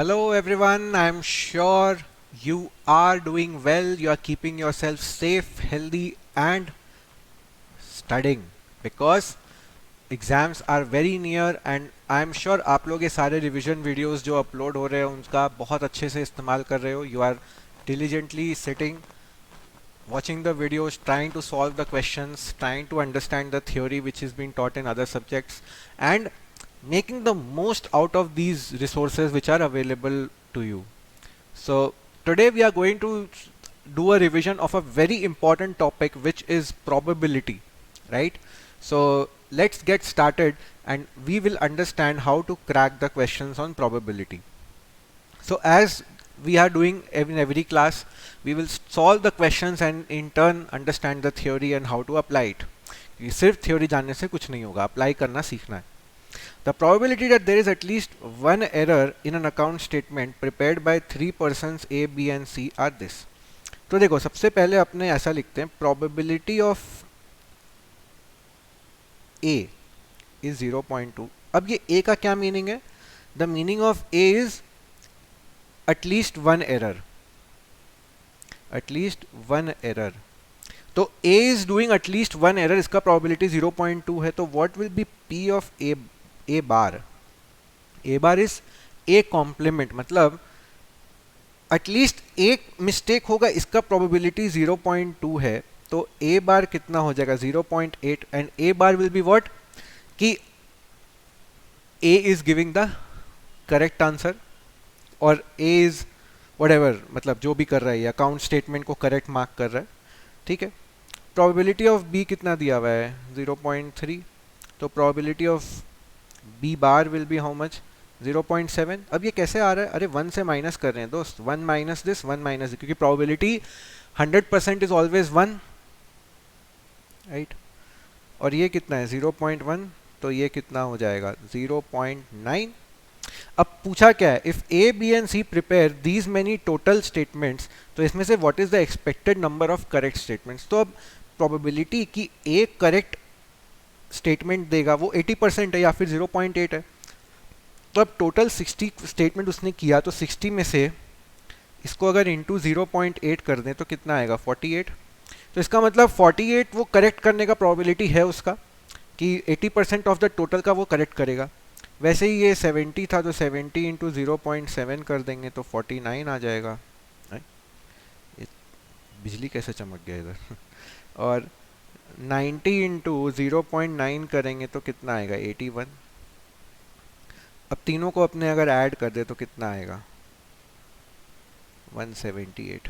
Hello everyone, I'm sure you are doing well, you are keeping yourself safe, healthy and studying because exams are very near and I'm sure आप लोग ये सारे revision videos जो upload हो रहे हैं उनका बहुत अच्छे से इस्तेमाल कर रहे हो. You are diligently sitting, watching the videos, trying to solve the questions, trying to understand the theory which is being taught in other subjects and making the most out of these resources which are available to you. So today we are going to do a revision of a very important topic which is probability, right? So let's get started and we will understand how to crack the questions on probability. So as we are doing in every class, we will solve the questions and in turn understand the theory and how to apply it. ये सिर्फ theory जानने से कुछ नहीं होगा, apply करना सीखना है. The probability that there is at least one error in an account statement prepared by three persons A, B and C are this. तो देखो सबसे पहले अपने ऐसा लिखते हैं probability of A is 0.2. अब ये A का क्या मीनिंग है? The meaning of A is at least one error. At least one error. तो A is doing at least one error, इसका probability 0.2 है. तो what will be P of A bar? A bar is A complement, मतलब at least एक mistake होगा, इसका probability 0.2 है. तो A बार कितना हो जाएगा 0.8 and A bar will be what कि A is giving the correct answer और A इज व्हाटएवर, मतलब जो भी कर रहा है ये अकाउंट स्टेटमेंट को करेक्ट मार्क कर रहा है. ठीक है. प्रोबेबिलिटी ऑफ B कितना दिया हुआ है 0.3. तो probability of B bar will be how much 0.7. अब ये कैसे आ रहा है? अरे 1 से माइनस कर रहे हैं दोस्त. 1 माइनस दिस 1 माइनस, क्योंकि प्रोबेबिलिटी 100% इज ऑलवेज 1, राइट. और ये कितना है 0.1, तो ये कितना हो जाएगा 0.9. अब पूछा क्या है? If A, B and C prepare these many total statements, तो इसमें से what is the expected number of correct statements. तो अब प्रोबेबिलिटी कि A करेक्ट स्टेटमेंट देगा वो 80% है या फिर 0.8 है. तो अब टोटल 60 स्टेटमेंट उसने किया, तो 60 में से इसको अगर इंटू 0.8 कर दें तो कितना आएगा 48. तो इसका मतलब 48 वो करेक्ट करने का प्रोबेबिलिटी है उसका कि 80% ऑफ द टोटल का वो करेक्ट करेगा. वैसे ही ये 70 था, तो 70 इंटू 0.7 कर देंगे तो 49 आ जाएगा. ये बिजली कैसे चमक गया इधर. और 90 इंटू 0.9 करेंगे तो कितना आएगा 81. अब तीनों को अपने अगर ऐड कर दे तो कितना आएगा 178.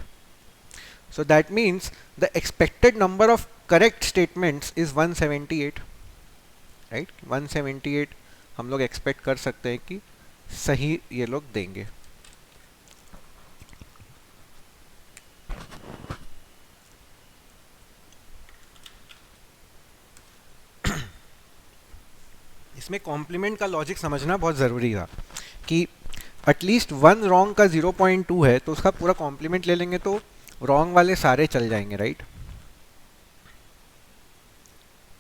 So that means the expected number of correct statements is 178, right? 178 हम लोग एक्सपेक्ट कर सकते हैं कि सही ये लोग देंगे. इसमें कॉम्प्लीमेंट का लॉजिक समझना बहुत ज़रूरी था कि एटलीस्ट वन रॉन्ग का 0.2 है, तो उसका पूरा कॉम्प्लीमेंट ले लेंगे तो रॉन्ग वाले सारे चल जाएंगे, राइट.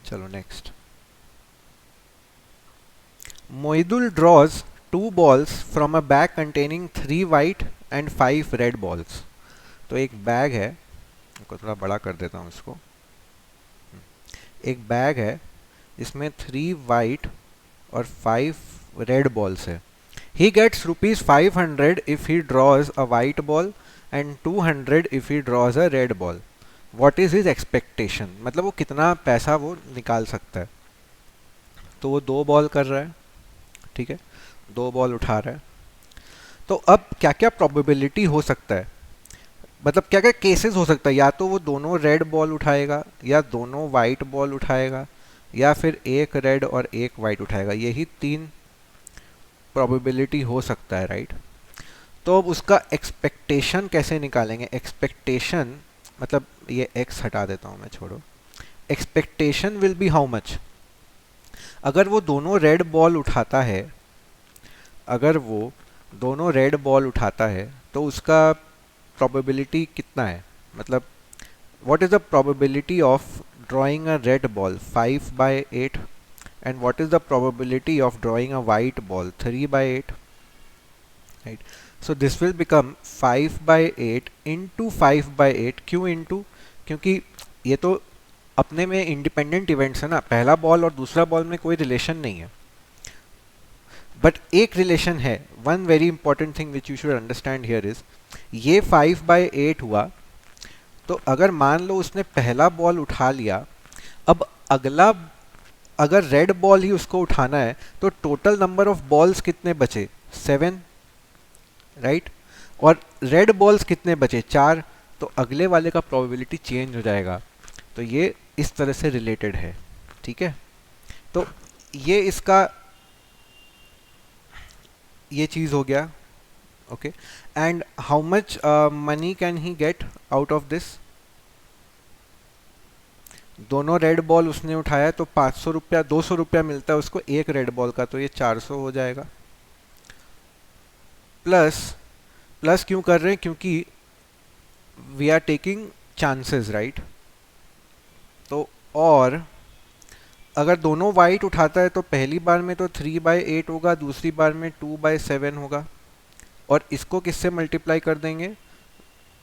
चलो next. Moidul draws 2 balls from a bag containing 3 white and 5 red balls. तो एक बैग है, को थोड़ा बड़ा कर देता हूँ इसको. एक बैग है जिसमें 3 white और 5 red balls है. He gets ₹500 if he draws a white ball and 200 if he draws a red ball. What is his expectation? मतलब वो कितना पैसा वो निकाल सकता है. तो वो 2 बॉल कर रहा है, ठीक है, 2 बॉल उठा रहा है. तो अब क्या क्या प्रोबेबिलिटी हो सकता है, मतलब क्या क्या केसेस हो सकता है. या तो वो दोनों रेड बॉल उठाएगा, या दोनों वाइट बॉल उठाएगा, या फिर एक रेड और एक वाइट उठाएगा. यही 3 प्रोबेबिलिटी हो सकता है, राइट. तो अब उसका एक्सपेक्टेशन कैसे निकालेंगे? एक्सपेक्टेशन मतलब ये x हटा देता हूँ मैं, छोड़ो. Expectation will be how much. अगर वो दोनों रेड बॉल उठाता है, अगर वो दोनों रेड बॉल उठाता है तो उसका प्रोबेबिलिटी कितना है, मतलब what is the probability of drawing a red ball 5/8 and what is the probability of drawing a white ball 3/8. Right. So this will become 5/8 into 5/8. क्यों इंटू? क्योंकि ये तो अपने में इंडिपेंडेंट इवेंट्स है ना, पहला बॉल और दूसरा बॉल में कोई रिलेशन नहीं है, बट एक रिलेशन है. One very important thing which you should understand here is, ये 5/8 हुआ, तो अगर मान लो उसने पहला बॉल उठा लिया, अब अगला अगर रेड बॉल ही उसको उठाना है तो टोटल नंबर ऑफ बॉल्स कितने बचे? 7, राइट. और रेड बॉल्स कितने बचे? 4. तो अगले वाले का प्रोबेबिलिटी चेंज हो जाएगा. तो ये इस तरह से रिलेटेड है. ठीक है, तो ये इसका ये चीज हो गया. Okay, and how much money can he get out of this? दोनों रेड बॉल उसने उठाया तो 500 रुपया, 200 रुपया मिलता है उसको एक रेड बॉल का, तो ये 400 हो जाएगा. प्लस प्लस क्यों कर रहे हैं? क्योंकि we are taking chances, right. तो और अगर दोनों वाइट उठाता है तो पहली बार में तो 3/8 होगा, दूसरी बार में 2/7 होगा, और इसको किससे मल्टीप्लाई कर देंगे?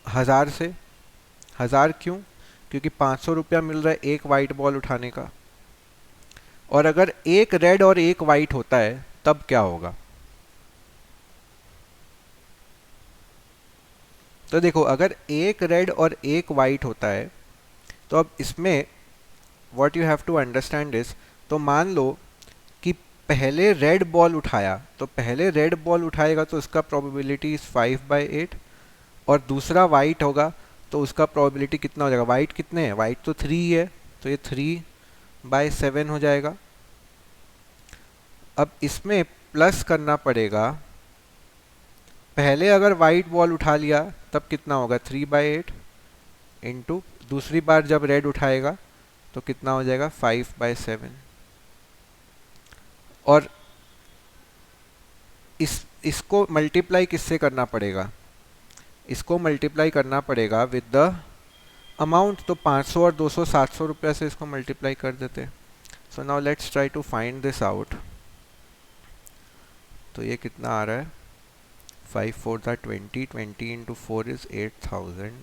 1000 से. 1000 क्यों? क्योंकि 500 रुपया मिल रहा है एक वाइट बॉल उठाने का. और अगर एक रेड और एक वाइट होता है तब क्या होगा? तो देखो, अगर एक रेड और एक वाइट होता है तो अब इसमें what you have to understand is, तो मान लो कि पहले रेड बॉल उठाया, तो पहले रेड बॉल उठाएगा तो उसका प्रोबेबिलिटी इज 5/8, और दूसरा वाइट होगा तो उसका प्रोबेबिलिटी कितना हो जाएगा? वाइट कितने हैं? वाइट तो 3 है, तो ये 3/7 हो जाएगा. अब इसमें प्लस करना पड़ेगा. पहले अगर वाइट बॉल उठा लिया तब कितना होगा? 3/8 इंटू दूसरी बार जब रेड उठाएगा तो कितना हो जाएगा? 5/7. और इसको मल्टीप्लाई किससे करना पड़ेगा? इसको मल्टीप्लाई करना पड़ेगा विद द अमाउंट. तो 500 और 200 700 रुपया से इसको मल्टीप्लाई कर देते. So now let's try to find this out. तो ये कितना आ रहा है? 5 4 था 20, 20 into 4 is 8000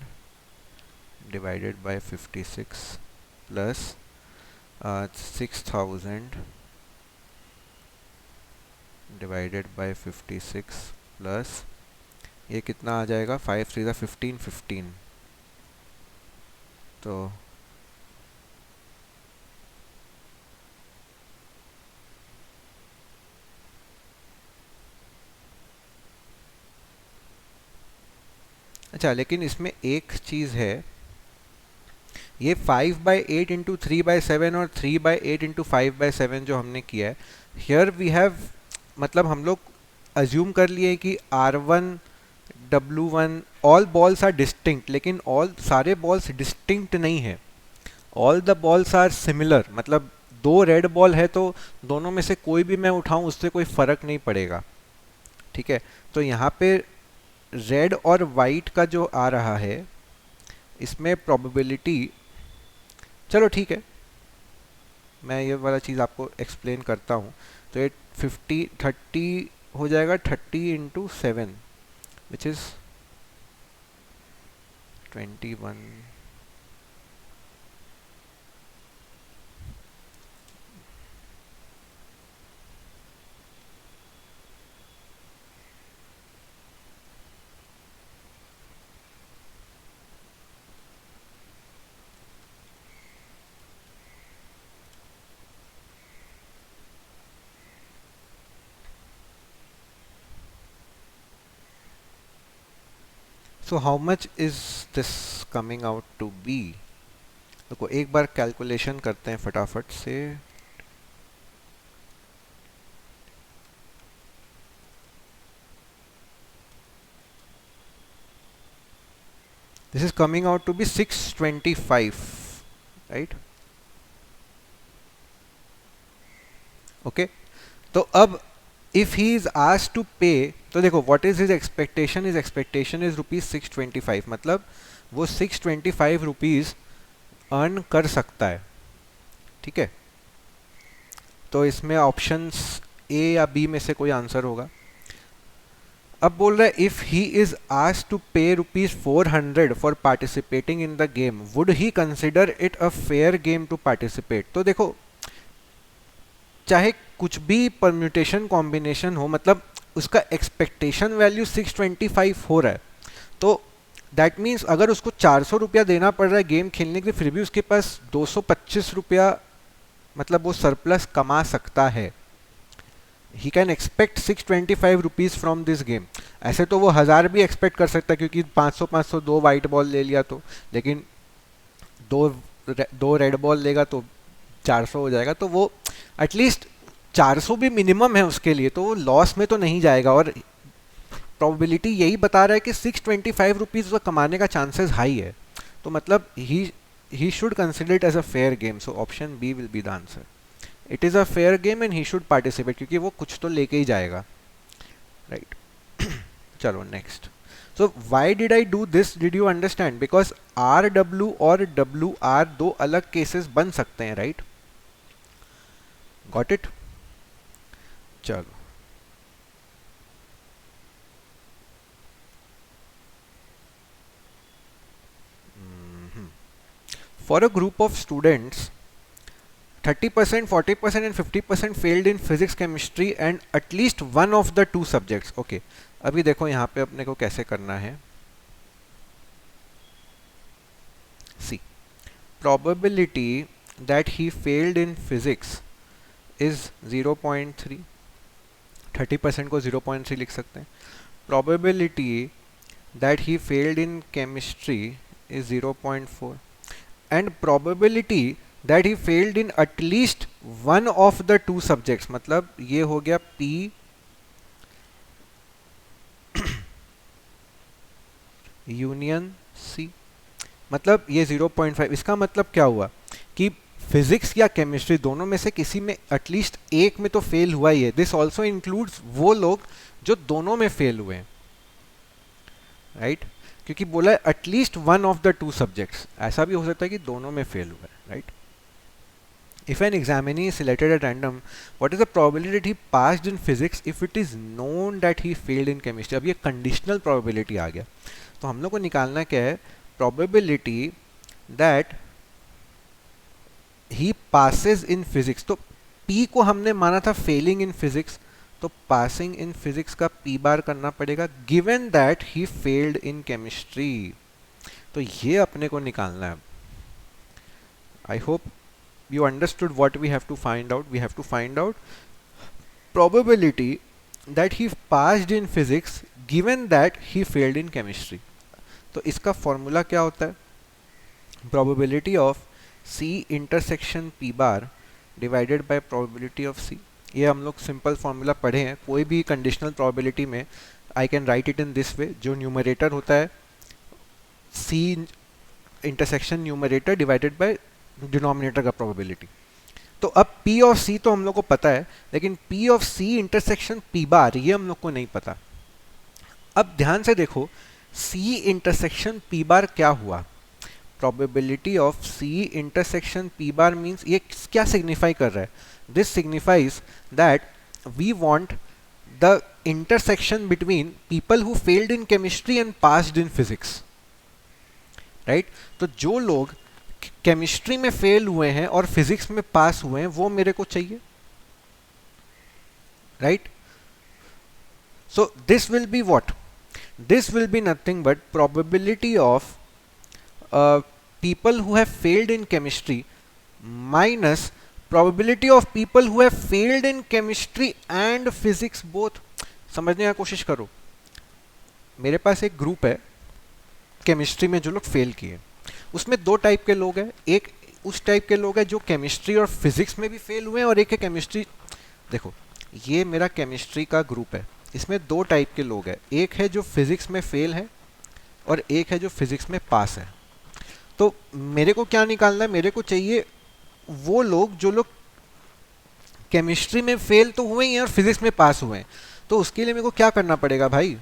divided by 56 plus 6000 divided by 56 plus ये कितना आ जाएगा? 5 3 15, 15. तो अच्छा, लेकिन इसमें एक चीज़ है, ये 5/8 इंटू 3/7 और 3/8 इंटू 5/7 जो हमने किया है, हियर वी हैव, मतलब हम लोग अज्यूम कर लिए कि R1 W1 all balls are distinct, लेकिन ऑल सारे बॉल्स डिस्टिंक्ट नहीं है. All the balls are similar, मतलब दो रेड बॉल है तो दोनों में से कोई भी मैं उठाऊं उससे कोई फर्क नहीं पड़ेगा. ठीक है, तो यहाँ पे रेड और वाइट का जो आ रहा है इसमें प्रोबेबिलिटी, चलो ठीक है मैं ये वाला चीज़ आपको एक्सप्लेन करता हूँ. तो ये 30 हो जाएगा, 30 into 7 which is 21. So how much is this coming out to be? देखो एक बार कैलकुलेशन करते हैं फटाफट से. This is coming out to be 625, right. Okay, तो अब if he is asked to pay, तो देखो what is his expectation? His expectation is ₹625, मतलब वो 625 रुपीज अर्न कर सकता है. ठीक है, तो इसमें ऑप्शंस ए या बी में से कोई आंसर होगा. अब बोल रहा है if he is asked to pay ₹400 for participating in the game would he consider it a fair game to participate. तो देखो, चाहे कुछ भी परम्यूटेशन कॉम्बिनेशन हो, मतलब उसका एक्सपेक्टेशन वैल्यू 625 हो रहा है, तो दैट मीन्स अगर उसको 400 रुपया देना पड़ रहा है गेम खेलने के लिए, फिर भी उसके पास 225 रुपया मतलब वो सरप्लस कमा सकता है। He can expect 625 rupees from this game. ऐसे तो वो 1000 भी एक्सपेक्ट कर सकता है, क्योंकि 500 दो वाइट बॉल ले लिया तो, लेकिन दो रेड बॉल लेगा तो 400 हो जाएगा, तो वो एटलीस्ट 400 भी मिनिमम है उसके लिए, तो वो लॉस में तो नहीं जाएगा। और प्रोबेबिलिटी यही बता रहा है कि 625 रुपीज कमाने का चांसेस हाई है, तो मतलब he should consider it as a fair game. So option B will be the answer. It is a fair game and he should participate, क्योंकि वो कुछ तो लेके ही जाएगा, राइट। चलो next. So why did I do this, did you understand? Because R W और W R दो अलग केसेस बन सकते हैं, राइट? Got it? चलो for a group of students 30%, 40% and 50% failed in physics, chemistry and at least one of the two subjects. Okay, अभी देखो यहाँ पे अपने को कैसे करना है। See, probability that he failed in physics is 0.3, 30% को 0.3 लिख सकते हैं। Probability that he failed in chemistry is 0.4 and probability that he failed in at least one of the two subjects, मतलब ये हो गया P यूनियन C, मतलब ये 0.5। इसका मतलब क्या हुआ कि फिजिक्स या केमिस्ट्री दोनों में से किसी में एटलीस्ट एक में तो फेल हुआ ही है। दिस ऑल्सो इंक्लूड्स वो लोग जो दोनों में फेल हुए हैं, राइट? क्योंकि बोला है at least one of the two subjects, ऐसा भी हो सकता है कि दोनों में फेल हुआ है, right? If an examinee is selected at random, what is the probability that he passed in physics if it is known that he failed in chemistry? अब ये conditional probability आ गया, तो हम लोग को निकालना क्या है? Probability that he passes in physics। तो P को हमने माना था failing in physics, तो passing in physics का P बार करना पड़ेगा given that he failed in chemistry। तो ये अपने को निकालना है। I hope you understood what we have to find out. We have to find out probability that he passed in physics given that he failed in chemistry। तो इसका formula क्या होता है? probability of C intersection P bar divided by probability of C। ये हम लोग simple formula पढ़े हैं। कोई भी कंडीशनल प्रोबेबिलिटी में आई can right it in this way, जो न्यूमरेटर होता है C intersection numerator divided by denominator का प्रोबेबिलिटी। तो अब P ऑफ C तो हम लोग को पता है, लेकिन P of C intersection P बार ये हम लोग को नहीं पता। अब ध्यान से देखो, C इंटरसेक्शन P बार क्या हुआ? Probability of C intersection P bar means ये क्या सिग्निफाई कर रहा है? This signifies that we want the intersection between people who failed in chemistry and passed in physics, right? तो जो लोग केमिस्ट्री में फेल हुए हैं और फिजिक्स में पास हुए हैं वो मेरे को चाहिए, right? So this will be what? This will be nothing but probability of people who have failed in chemistry minus probability of people who have failed in chemistry and physics both। समझने की कोशिश करो। मेरे पास एक group है chemistry में जो लोग फेल किए, उसमें दो टाइप के लोग हैं। एक उस टाइप के लोग हैं जो केमिस्ट्री और फिजिक्स में भी फेल हुए हैं, और एक है केमिस्ट्री। देखो, ये मेरा केमिस्ट्री का ग्रुप है, इसमें दो टाइप के लोग हैं। एक है जो फिजिक्स में फेल है और एक है जो फिजिक्स में पास है। तो मेरे को क्या निकालना है? मेरे को चाहिए वो लोग जो लोग केमिस्ट्री में फेल तो हुए ही हैं और फिजिक्स में पास हुए हैं। तो उसके लिए मेरे को क्या करना पड़ेगा भाई?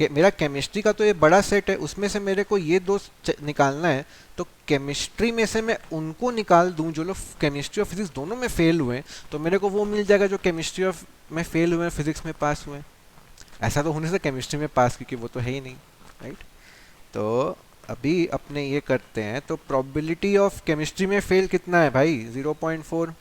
मेरा केमिस्ट्री का तो ये बड़ा सेट है, उसमें से मेरे को ये दो निकालना है। तो केमिस्ट्री में से मैं उनको निकाल दूं जो लोग केमिस्ट्री और फिजिक्स दोनों में फेल हुए हैं, तो मेरे को वो मिल जाएगा जो केमिस्ट्री और में फेल हुए हैं, फिजिक्स में पास हुए हैं। ऐसा तो होने से केमिस्ट्री में पास, क्योंकि वो तो है ही नहीं, राइट। तो अभी अपने ये करते हैं, तो प्रोबेबिलिटी ऑफ केमिस्ट्री में फेल कितना है भाई, 0.4।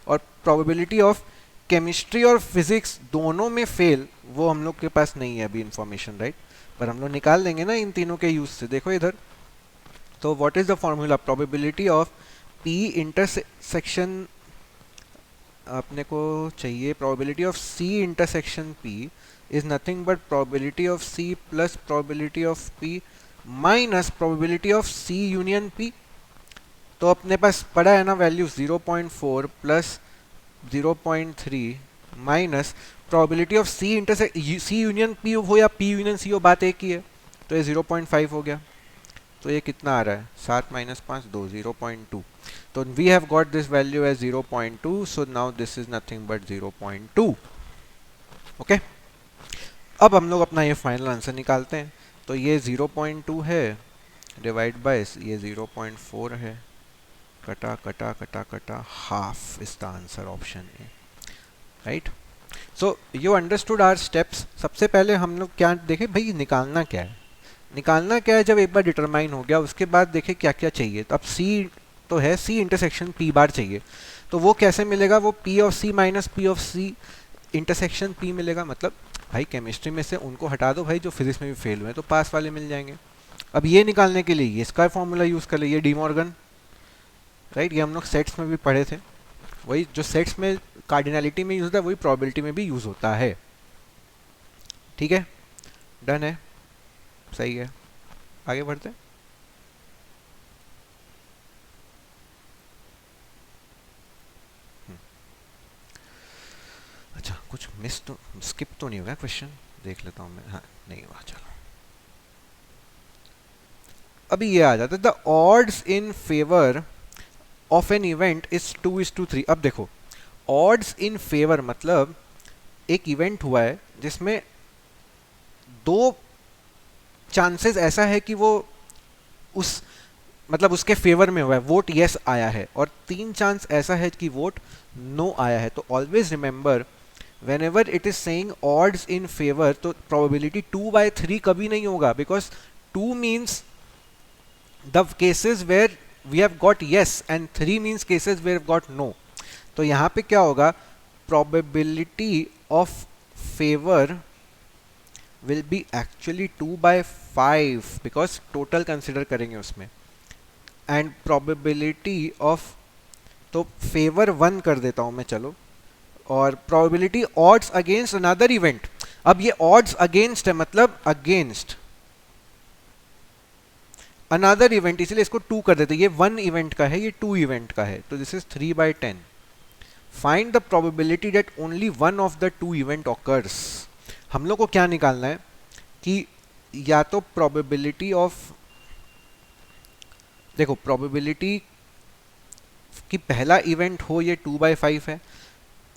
और प्रोबेबिलिटी ऑफ केमिस्ट्री और फिजिक्स दोनों में फेल, वो हम लोग के पास नहीं है अभी इंफॉर्मेशन, राइट। पर हम लोग निकाल लेंगे ना इन तीनों के यूज से। देखो इधर, तो what is the formula, probability of P intersection, अपने को चाहिए probability of C intersection P is nothing but probability of C plus probability of P minus probability of C union P. तो अपने पास पड़ा है ना value 0.4 plus 0.3 minus probability of C intersect C union P हो या P union C हो, बात एक ही है। तो ये 0.5 हो गया। तो ये कितना आ रहा है, 7 माइनस 5 2, 0.2। तो we have got this value as 0.2, so now this is nothing but 0.2। Okay, अब हम लोग अपना ये फाइनल आंसर निकालते हैं। तो ये 0.2 है डिवाइड बाय ये 0.4 है, कटा कटा कटा कटा, half is the answer, option A, right. So you understood our steps. सबसे पहले हम लोग क्या देखें भाई, निकालना क्या है। निकालना क्या है, जब एक बार डिटरमाइन हो गया उसके बाद देखें क्या क्या चाहिए। तो अब सी तो है, सी इंटरसेक्शन पी बार चाहिए। तो वो कैसे मिलेगा, वो P of C minus P of C intersection P मिलेगा। मतलब भाई केमिस्ट्री में से उनको हटा दो भाई जो फिजिक्स में भी फेल हुए हैं, तो पास वाले मिल जाएंगे। अब ये निकालने के लिए ये इसका फॉर्मूला यूज़ कर ले, ये डी मॉर्गन, राइट। ये हम लोग सेट्स में भी पढ़े थे, वही जो सेट्स में कार्डिनलिटी में यूज होता है वही प्रोबेबिलिटी में भी यूज होता है। ठीक है, डन है, सही है, आगे बढ़ते हैं। अच्छा, कुछ मिस तो स्किप तो नहीं होगा क्वेश्चन, देख लेता हूँ मैं। हाँ, नहीं हुआ, चलो। अभी ये आ जाता है, the odds in favour of an event is 2:3। अब देखो, ऑड्स इन फेवर मतलब एक इवेंट हुआ है जिसमें दो चांसेस ऐसा है कि वो उस मतलब उसके फेवर में हुआ है, वोट यस आया है, और 3 चांस ऐसा है कि वोट नो आया है। तो always remember, whenever it is saying odds in favor, तो probability 2/3 कभी नहीं होगा, because 2 means the cases where we have got yes and 3 means cases where we have got no। तो यहाँ पे क्या होगा, probability of favor will be actually 2/5 because total consider करेंगे उसमें, and probability of, तो favor 1 कर देता हूँ मैं, चलो, और probability odds against another event. अब ये ऑड्स अगेंस्ट है, मतलब अगेंस्ट अनदर इवेंट, इसलिए इसको 2 कर देते हैं। ये 1 इवेंट का है, ये 2 इवेंट का है, तो this is 3/10। Find the probability that only one of the 2 event occurs. हम लोग को क्या निकालना है कि या तो प्रोबेबिलिटी ऑफ, देखो प्रोबेबिलिटी कि पहला इवेंट हो ये 2/5 है।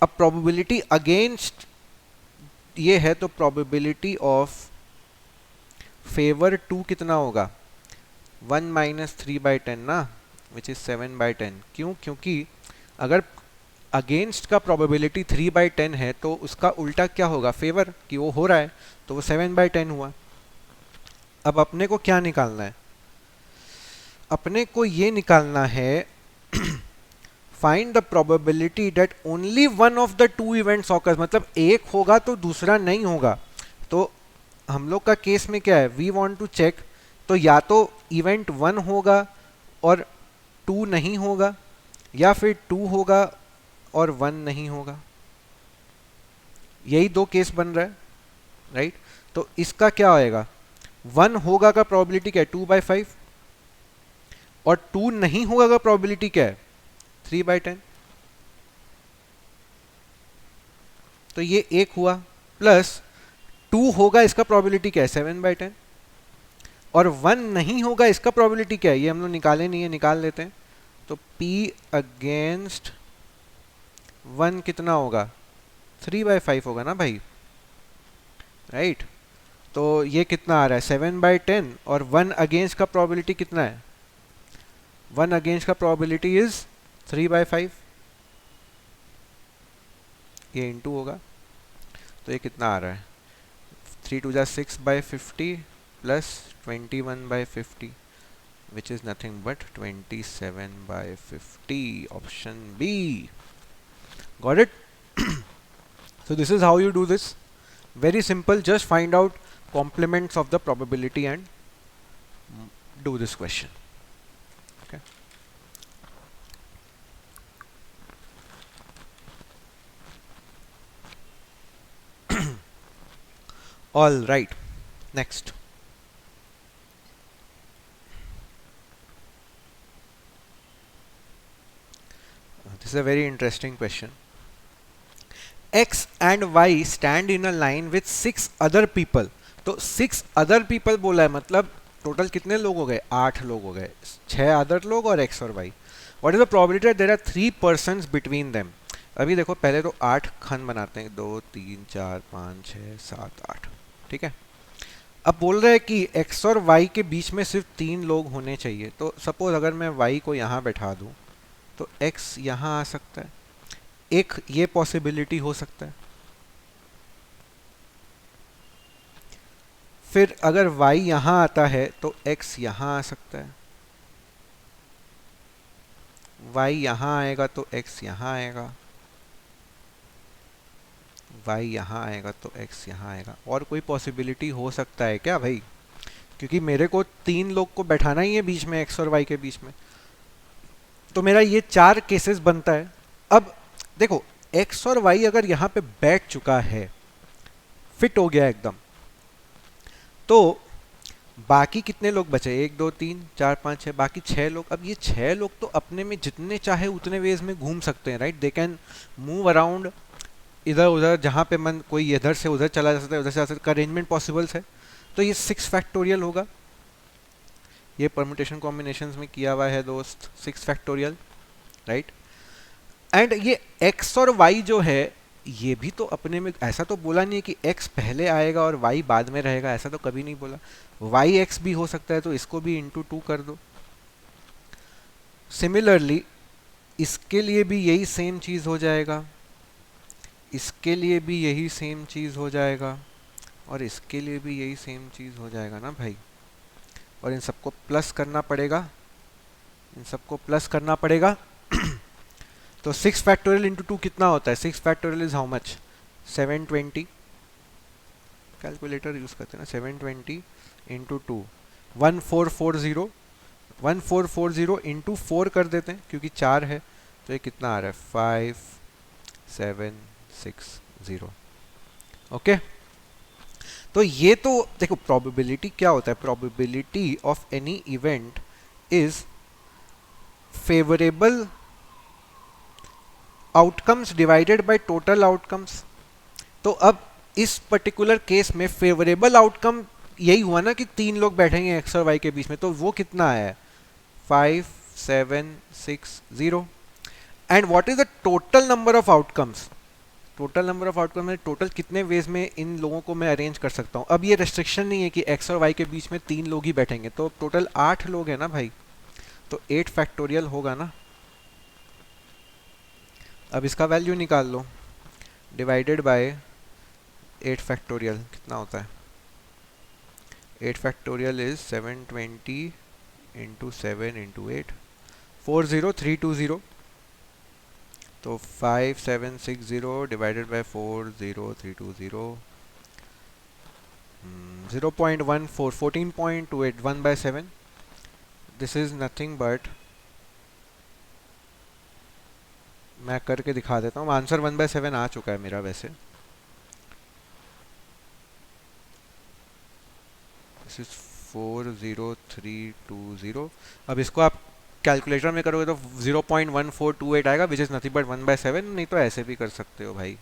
अब प्रोबेबिलिटी अगेंस्ट ये है, तो प्रोबेबिलिटी ऑफ फेवर 2 कितना होगा, 1 माइनस 3/10 ना, विच इज 7/10। क्यों, क्योंकि अगर अगेंस्ट का प्रोबेबिलिटी 3/10 है तो उसका उल्टा क्या होगा, फेवर, कि वो हो रहा है, तो वो 7/10 हुआ। अब अपने को क्या निकालना है, अपने को ये निकालना है find the probability that only one of the 2 events occurs, मतलब एक होगा तो दूसरा नहीं होगा। तो हम लोग का केस में क्या है, वी वांट टू चेक, तो या तो इवेंट 1 होगा और 2 नहीं होगा, या फिर 2 होगा और 1 नहीं होगा। यही 2 केस बन रहा है, राइट। तो इसका क्या होएगा, 1 होगा का प्रोबेबिलिटी क्या है, 2/5, और 2 नहीं होगा का प्रोबेबिलिटी क्या है, 3/10। तो ये एक हुआ, प्लस 2 होगा इसका प्रोबेबिलिटी क्या है, 7/10, और 1 नहीं होगा इसका प्रोबेबिलिटी क्या है, ये हम लोग निकाले नहीं है, निकाल लेते हैं। तो P अगेंस्ट 1 कितना होगा, 3/5 होगा ना भाई, राइट। तो ये कितना आ रहा है, 7/10, और 1 अगेंस्ट का प्रोबेबिलिटी कितना है, 1 अगेंस्ट का प्रोबेबिलिटी इज 3/5, ये इंटू होगा। तो ये कितना आ रहा है, 3 2 जा 6/50 plus 21/50 which is nothing but 27/50. Option B. Got it? So this is how you do this. Very simple. Just find out complements of the probability and do this question. Okay. All right. Next. This is a very interesting question. X and Y stand in a line with 6 other people. तो 6 other people बोला है, मतलब total कितने लोग हो गए? 8 लोग हो गए. 6 अदर लोग और X और Y. What is the probability that there are 3 persons between them? अभी देखो, पहले तो 8 खंड बनाते हैं. 2 3 4 5 6 7 8. ठीक है. अब बोल रहे हैं कि X और Y के बीच में सिर्फ 3 लोग होने चाहिए. तो सपोज अगर मैं Y को यहाँ बैठा दूँ तो X यहाँ आ सकता है. एक ये पॉसिबिलिटी हो सकता है. फिर अगर y यहां आता है तो x यहां आ सकता है. y यहां आएगा तो x यहां आएगा. y यहां आएगा तो x यहां आएगा. और कोई पॉसिबिलिटी हो सकता है क्या भाई? क्योंकि मेरे को 3 लोग को बैठाना ही है बीच में, x और y के बीच में. तो मेरा ये 4 केसेस बनता है. अब देखो, x और y अगर यहाँ पे बैठ चुका है, फिट हो गया एकदम, तो बाकी कितने लोग बचे? 1 2 3 4 5 6, बाकी 6 लोग. अब ये 6 लोग तो अपने में जितने चाहे उतने वेज में घूम सकते हैं, right? They can move around इधर उधर, जहाँ पे मन, कोई इधर से उधर चला जा सकता है, उधर से जा सकता है. अरेंजमेंट पॉसिबल्स है. तो ये 6 फैक्टोरियल होगा. ये परम्यूटेशन कॉम्बिनेशंस में किया हुआ है दोस्त, 6 फैक्टोरियल, राइट? एंड ये x और y जो है, ये भी तो अपने में, ऐसा तो बोला नहीं है कि x पहले आएगा और y बाद में रहेगा, ऐसा तो कभी नहीं बोला. y x भी हो सकता है, तो इसको भी इंटू 2 कर दो. सिमिलरली इसके लिए भी यही सेम चीज हो जाएगा, इसके लिए भी यही सेम चीज हो जाएगा, और इसके लिए भी यही सेम चीज हो जाएगा ना भाई. और इन सबको प्लस करना पड़ेगा, इन सबको प्लस करना पड़ेगा. तो 6 फैक्टोरियल इंटू 2 कितना होता है? 6 factorial is how much? 720. Calculator use करते हैं ना. 720 इंटू 2 1440. 1440 इंटू 4 कर देते हैं क्योंकि 4 है. तो ये कितना आ रहा है? 5760. ओके. तो ये तो देखो, प्रोबेबिलिटी क्या होता है? Probability of any event is favourable outcomes divided by total outcomes. तो अब इस पर्टिकुलर केस में फेवरेबल आउटकम यही हुआ ना कि 3 लोग बैठेंगे x और y के बीच में. तो वो कितना आया है? 5760. And what is the total number of outcomes? Total number of outcome में टोटल कितने वेज में इन लोगों को मैं अरेंज कर सकता हूँ. अब ये रेस्ट्रिक्शन नहीं है कि x और y के बीच में 3 लोग ही बैठेंगे. तो टोटल 8 लोग हैं ना भाई. तो 8 फैक्टोरियल होगा ना. अब इसका वैल्यू निकाल लो. डिवाइडेड बाय 8 फैक्टोरियल कितना होता है? 8 फैक्टोरियल इज 720 इंटू 7 इंटू 8, 40320. तो 5760 divided by 40320, 0.14, 14.28, 1/7. This is nothing but, मैं करके दिखा देता हूँ. आंसर 1/7 आ चुका है मेरा वैसे. This is 40320. अब इसको आप कैलकुलेटर में करोगे तो 0.1428 आएगा, विच इज नथिंग बट 1/7. नहीं तो ऐसे भी कर सकते हो भाई,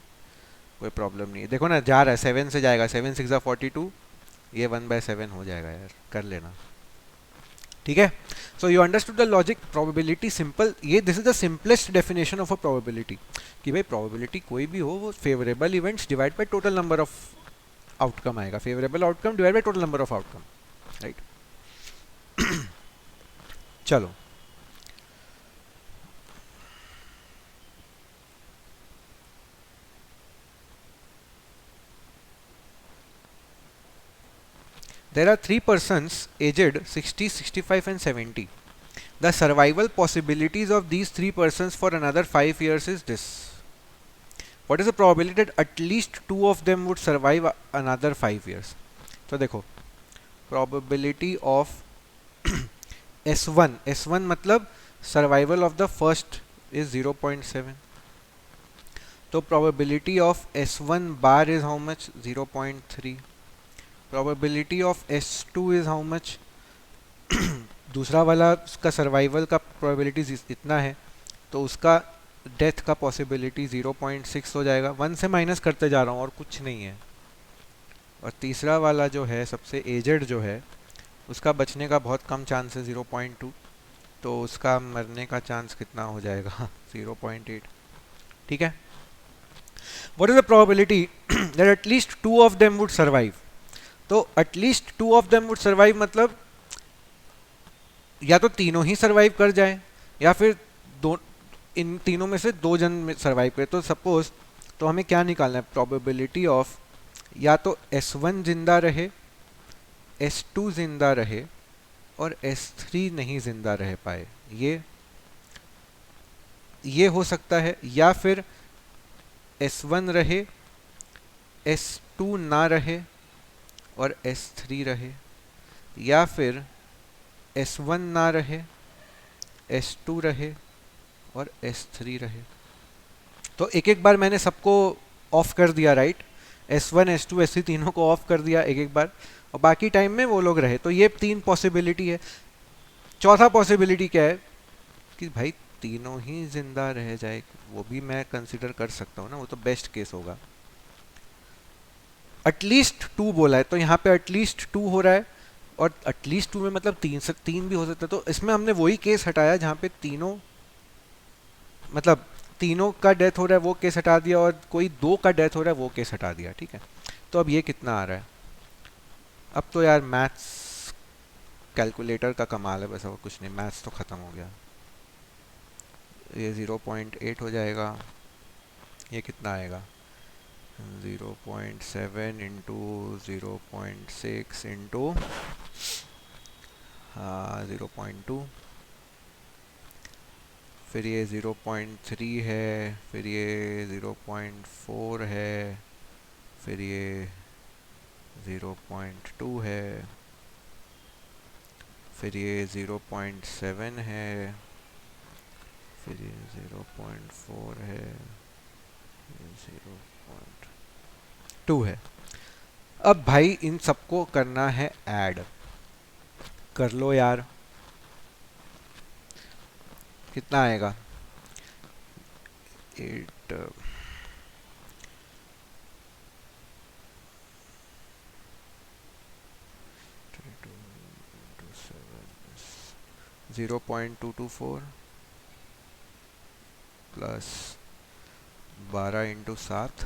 कोई प्रॉब्लम नहीं है. देखो ना, जा रहा है 7 से जाएगा. 7 6 42, ये 1/7 हो जाएगा यार, कर लेना. ठीक है. So you understood the logic. Probability simple. ये this is the simplest definition of a probability, कि भाई प्रोबेबिलिटी कोई भी हो, वो favourable events divide by total number of outcome आएगा. Favourable outcome divide by total number of outcome, right? चलो, there are three persons aged 60, 65 and 70. The survival possibilities of these three persons for another 5 years is this. What is the probability that at least two of them would survive another 5 years? तो देखो probability of S1 मतलब survival of the first is 0.7. तो probability of S1 bar is how much? 0.3. probability of S2 is how much? दूसरा वाला उसका survival का probability इतना है, तो उसका डेथ का पॉसिबिलिटी 0.6 हो जाएगा. 1 से माइनस करते जा रहा हूँ और कुछ नहीं है. और तीसरा वाला जो है सबसे एजेड जो है उसका बचने का बहुत कम चांस है 0.2, तो उसका मरने का चांस कितना हो जाएगा 0.8. ठीक है. What is the probability that at least two of them would survive? तो at least two of them would survive मतलब या तो तीनों ही सर्वाइव कर जाए या फिर दो, इन तीनों में से दो जन सर्वाइव करे. तो सपोज तो हमें क्या निकालना है? प्रोबेबिलिटी ऑफ या तो S1 जिंदा रहे, S2 जिंदा रहे और S3 नहीं जिंदा रह पाए. ये हो सकता है. या फिर S1 रहे, S2 ना रहे और S3 रहे. या फिर S1 ना रहे, S2 रहे और S3 रहे. तो एक एक बार मैंने सबको ऑफ कर दिया, राइट? S1, S2, S3 तीनों को ऑफ कर दिया एक एक बार, और बाकी टाइम में वो लोग रहे. तो ये तीन पॉसिबिलिटी है. चौथा पॉसिबिलिटी क्या है कि भाई तीनों ही जिंदा रह जाए, वो भी मैं कंसिडर कर सकता हूँ ना, वो तो बेस्ट केस होगा. एटलीस्ट टू बोला है तो यहाँ पे एटलीस्ट टू हो रहा है, और एटलीस्ट टू में मतलब तीन भी हो सकता है. तो इसमें हमने वही केस हटाया जहाँ पे तीनों मतलब तीनों का डेथ हो रहा है, वो केस हटा दिया, और कोई दो का डेथ हो रहा है वो केस हटा दिया. ठीक है. तो अब ये कितना आ रहा है? अब तो यार मैथ्स कैलकुलेटर का कमाल है, बस और कुछ नहीं. मैथ्स तो ख़त्म हो गया. ये 0.8 हो जाएगा. ये कितना आएगा? 0.7 इंटू 0.6 इंटू 0.2, फिर ये 0.3 है, फिर ये 0.4 है, फिर ये 0.2 है, फिर ये 0.7 है, फिर ये 0.4 है, 0.2 है. अब भाई इन सबको करना है ऐड. कर लो यार. कितना आएगा? 8 0.224 प्लस 12 इंटू 7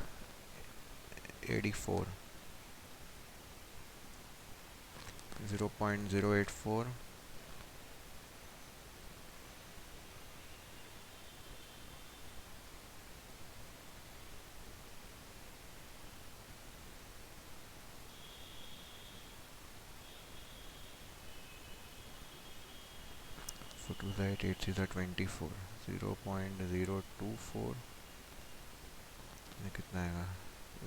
84 0.084 4 2 8 8 3 24 0.024 में कितना आएगा?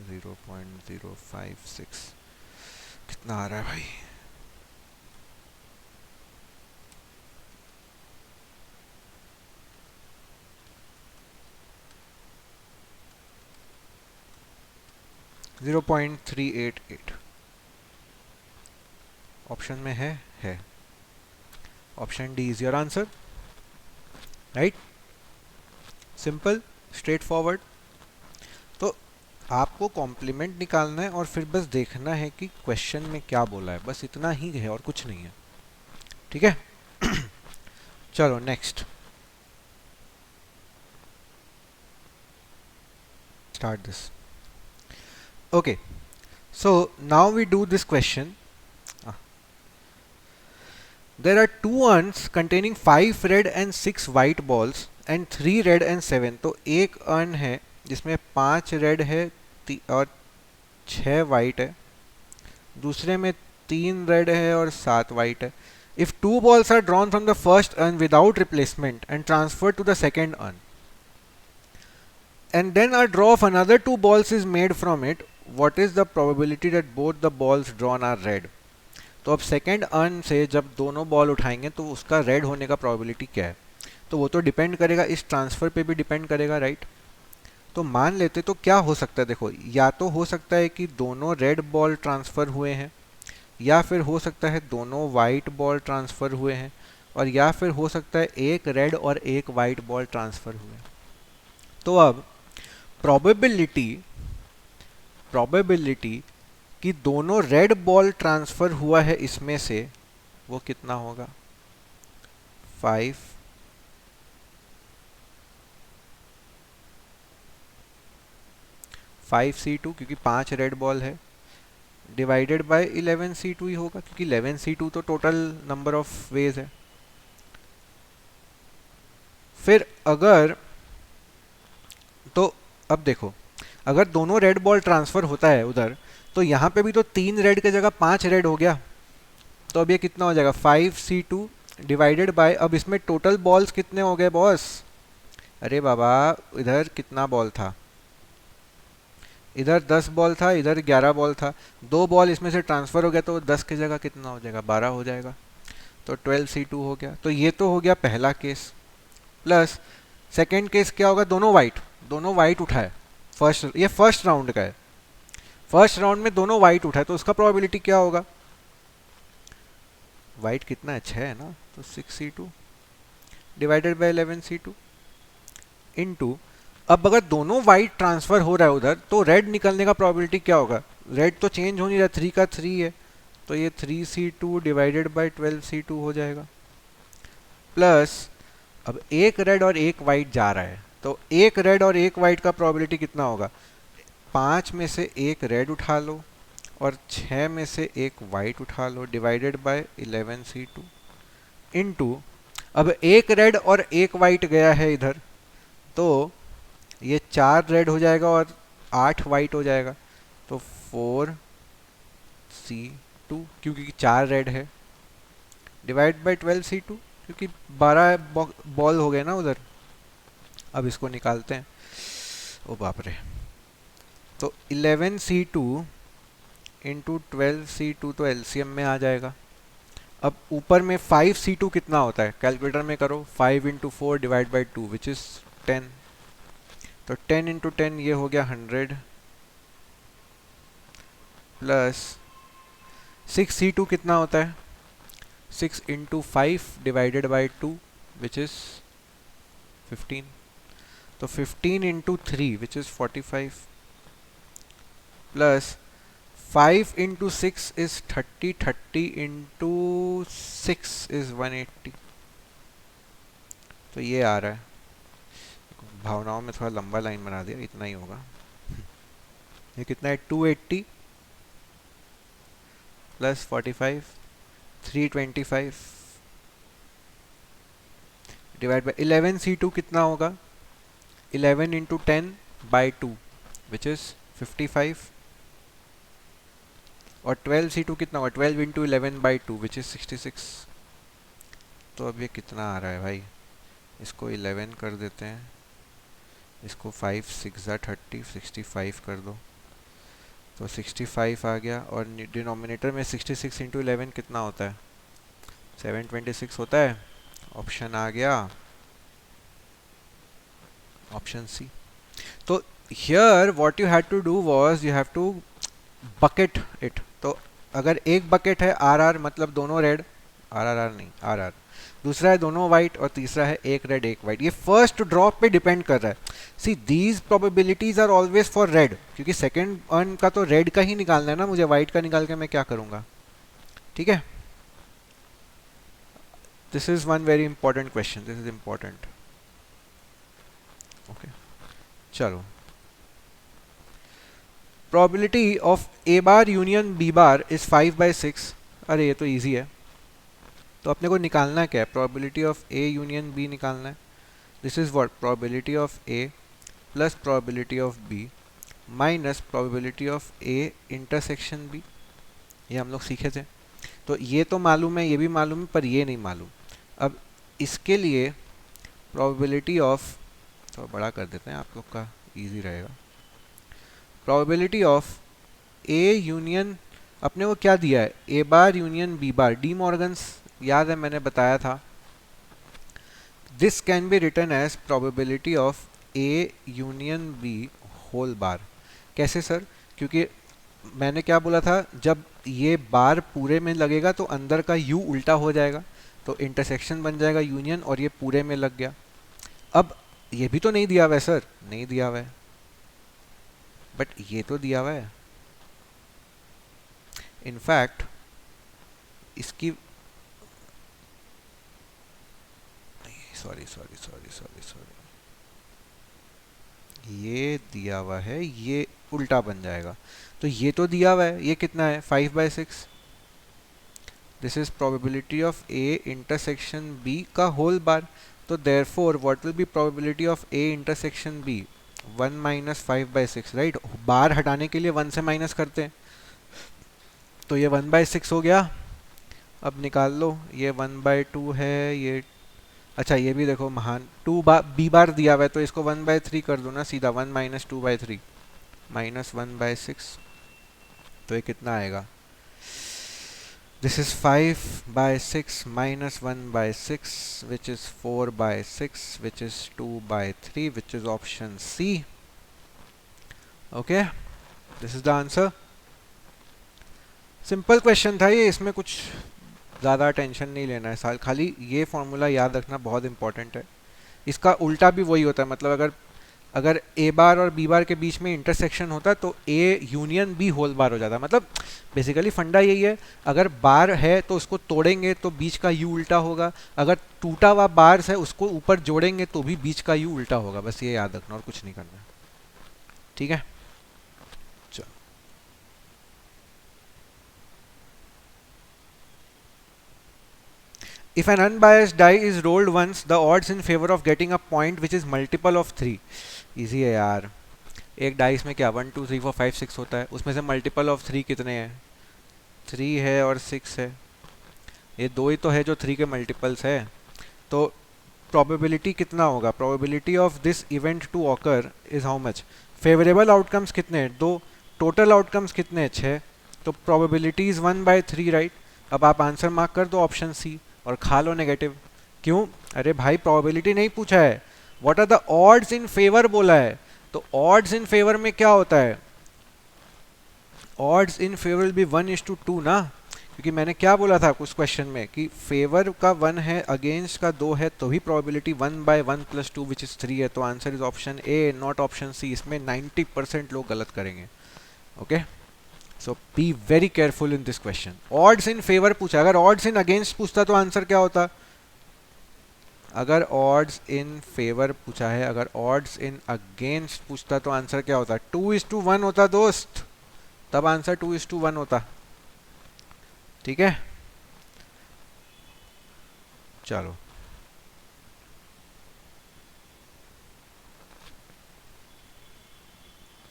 0.056. कितना आ रहा है भाई? $0.388. ऑप्शन में है. Option D is your answer, right? Simple, straight forward. तो आपको कॉम्प्लीमेंट निकालना है और फिर बस देखना है कि क्वेश्चन में क्या बोला है, बस इतना ही है और कुछ नहीं है. ठीक है. चलो next, start this. Okay, so now we do this question. There are two urns containing 5 red and 6 white balls and 3 red and 7. तो एक अर्न है जिसमें 5 रेड है और 6 वाइट है. दूसरे में 3 रेड है और 7 वाइट है. If 2 balls are drawn from the first urn without replacement and transferred to the second urn, and then a draw of another 2 balls is made from it, what is the probability that both the balls drawn are red? तो अब second earn से जब दोनों ball उठाएंगे तो उसका red होने का प्रोबेबिलिटी क्या है? तो वो तो डिपेंड करेगा, इस ट्रांसफ़र पे भी डिपेंड करेगा, राइट? तो मान लेते तो क्या हो सकता है, देखो या तो हो सकता है कि दोनों रेड बॉल ट्रांसफ़र हुए हैं, या फिर हो सकता है दोनों वाइट बॉल ट्रांसफ़र हुए हैं, और या फिर हो सकता है एक रेड और एक वाइट बॉल ट्रांसफ़र हुए. तो अब प्रोबेबिलिटी कि दोनों रेड बॉल ट्रांसफ़र हुआ है इसमें से, वो कितना होगा? 5c2 क्योंकि 5 रेड बॉल है, डिवाइडेड बाय 11c2 ही होगा क्योंकि 11c2 तो टोटल नंबर ऑफ वेज है. फिर अगर तो अब देखो, अगर दोनों रेड बॉल ट्रांसफ़र होता है उधर, तो यहाँ पे भी तो 3 रेड की जगह 5 रेड हो गया. तो अब ये कितना हो जाएगा? 5c2 डिवाइडेड बाय, अब इसमें टोटल बॉल्स कितने हो गए बॉस? अरे बाबा, इधर कितना बॉल था? इधर 10 बॉल था, इधर 11 बॉल था. 2 बॉल इसमें से ट्रांसफ़र हो गया तो 10 की जगह कितना हो जाएगा? 12 हो जाएगा. तो 12c2 हो गया. तो ये तो हो गया पहला केस. प्लस सेकेंड केस क्या होगा? दोनों वाइट उठाए. ये फर्स्ट राउंड का है. फर्स्ट राउंड में दोनों वाइट उठाए तो उसका प्रोबेबिलिटी क्या होगा? वाइट कितना है? 6 है ना, तो 6c2 divided by 11c2 into, अब अगर दोनों वाइट ट्रांसफर हो रहा है उधर, तो रेड निकलने का प्रोबेबिलिटी क्या होगा? रेड तो चेंज हो नहीं रहा, 3 का 3 है, तो ये 3c2 डिवाइडेड बाय 12c2 हो जाएगा. प्लस अब एक रेड और एक वाइट जा रहा है, तो एक रेड और एक वाइट का प्रोबेबिलिटी कितना होगा? 5 में से एक रेड उठा लो और 6 में से एक वाइट उठा लो, डिवाइडेड बाय 11c2 इनटू, अब एक रेड और एक वाइट गया है इधर, तो ये 4 रेड हो जाएगा और 8 वाइट हो जाएगा, तो 4c2 क्योंकि 4 रेड है, डिवाइड बाय 12c2 क्योंकि 12 बॉल हो गए ना उधर. अब इसको निकालते हैं. ओ बाप रे. तो 11c2 इंटू 12c2 तो एलसीएम में आ जाएगा. अब ऊपर में 5c2 कितना होता है? कैलकुलेटर में करो. 5 into 4 divide by 2 which is 10. तो 10 इंटू 10 ये हो गया 100, प्लस 6c2 कितना होता है? 6 into 5 divided by 2 which is 15. तो 15 into 3 which is 45, plus 5 into 6 is 30, 30 into 6 is 180. तो ये आ रहा है. भावनाओं में थोड़ा लंबा लाइन बना दिया, इतना ही होगा. ये कितना है? 280 प्लस 45, 325 डिवाइड बाई 11c2 कितना होगा? 11 इंटू 10 बाई 2 विच इज़ 55, और 12c2 कितना होगा? 12 इंटू 11 बाई 2 विच इज़ 66. तो अब ये कितना आ रहा है भाई? इसको 11 कर देते हैं, इसको 5 6 30, 65 कर दो, तो 65 आ गया. और डिनोमिनेटर में 66 इंटू 11 कितना होता है? 726 होता है. ऑप्शन आ गया, ऑप्शन सी. तो here what you had to do was you have to bucket it. तो अगर एक बकेट है आर मतलब दोनों रेड, आर नहीं आर, दूसरा है दोनों वाइट, और तीसरा है एक रेड एक वाइट, ये फर्स्ट ड्रॉप पे डिपेंड कर रहा है. See these probabilities are always for red, क्योंकि सेकंड अर्न का तो रेड का ही निकालना है ना मुझे, वाइट का निकाल के मैं क्या करूंगा? ठीक है. This is one very important question, this is important. Okay, चलो. Probability of A bar union B bar is 5/6. अरे ये तो इजी है. तो अपने को निकालना क्या है? Probability of A union B निकालना है. This is what? Probability of A plus probability of B minus probability of A intersection B. ये हम लोग सीखे थे. तो ये तो मालूम है, ये भी मालूम है, पर ये नहीं मालूम। अब इसके लिए प्रोबेबिलिटी ऑफ, तो बड़ा कर देते हैं, आप लोग का इजी रहेगा। प्रोबेबिलिटी ऑफ ए यूनियन, अपने को क्या दिया है, A bar union B bar, De Morgan's याद है मैंने बताया था। This can be written as probability of A union B whole bar. कैसे सर? क्योंकि मैंने क्या बोला था, जब ये बार पूरे में लगेगा तो अंदर का यू उल्टा हो जाएगा, तो इंटरसेक्शन बन जाएगा यूनियन, और ये पूरे में लग गया। अब ये भी तो नहीं दिया हुआ है सर, नहीं दिया हुआ है, बट ये तो दिया हुआ है। इनफैक्ट इसकी, sorry sorry sorry sorry sorry, ये दिया हुआ है, ये उल्टा बन जाएगा। तो ये तो दिया हुआ है, ये कितना है 5/6। This is probability of A intersection B का होल बार। तो therefore what will be probability of A intersection B, 1 - 5/6, right. Bar हटाने के लिए 1 से माइनस करते हैं, तो ये 1/6 हो गया। अब निकाल लो, ये 1/2 है, ये अच्छा ये भी देखो महान, बी बार दिया हुआ है, तो इसको 1/3 कर दो ना सीधा, 1 - 2/3 -1/6। तो ये कितना आएगा, this is 5/6 -1/6 which is 4/6 which is 2/3 which is option C. Okay, this is the answer. Simple question था ये, इसमें कुछ ज़्यादा टेंशन नहीं लेना है, साल खाली ये फॉर्मूला याद रखना बहुत इंपॉर्टेंट है। इसका उल्टा भी वही होता है, मतलब अगर ए बार और बी बार के बीच में इंटरसेक्शन होता है तो A union B whole bar हो जाता है। मतलब बेसिकली फंडा यही है, अगर बार है तो उसको तोड़ेंगे तो बीच का यू उल्टा होगा, अगर टूटा हुआ बार है उसको ऊपर जोड़ेंगे तो भी बीच का यू उल्टा होगा। बस ये याद रखना और कुछ नहीं करना, ठीक है। चलो, if an unbiased die is rolled once, the odds in favor of getting a point which is multiple of 3, easy है यार। एक डाइस में क्या 1 2 3 4 5 6 होता है, उसमें से मल्टीपल ऑफ 3 कितने हैं, 3 है और 6 है, ये दो ही तो है जो 3 के मल्टीपल्स है। तो प्रोबेबिलिटी कितना होगा, probability of this event to occur is how much, favourable outcomes कितने हैं 2, टोटल आउटकम्स कितने हैं 6, तो प्रोबेबिलिटी इज 1/3, राइट। अब आप आंसर मार्क कर दो ऑप्शन सी और खा लो नेगेटिव। क्यों? अरे भाई प्रोबेबिलिटी नहीं पूछा है, what are the odds in favour बोला है। तो ऑड्स इन फेवर में क्या होता है, odds in favour will be 1:2 ना, क्योंकि मैंने क्या बोला था कुछ क्वेश्चन में कि फेवर का 1 है, अगेंस्ट का 2 है, तो भी प्रोबेबिलिटी 1/1 + 2 विच इज 3 है। तो answer is option A not option C. इसमें 90% लोग गलत करेंगे। Okay, so be very careful in this question. Odds in favour पूछा, अगर ऑड्स इन अगेंस्ट पूछता तो आंसर क्या होता, अगर ऑड्स इन फेवर पूछा है, अगर ऑड्स इन अगेंस्ट पूछता तो आंसर क्या होता, 2:1 होता दोस्त, तब आंसर 2:1 होता, ठीक है। चलो,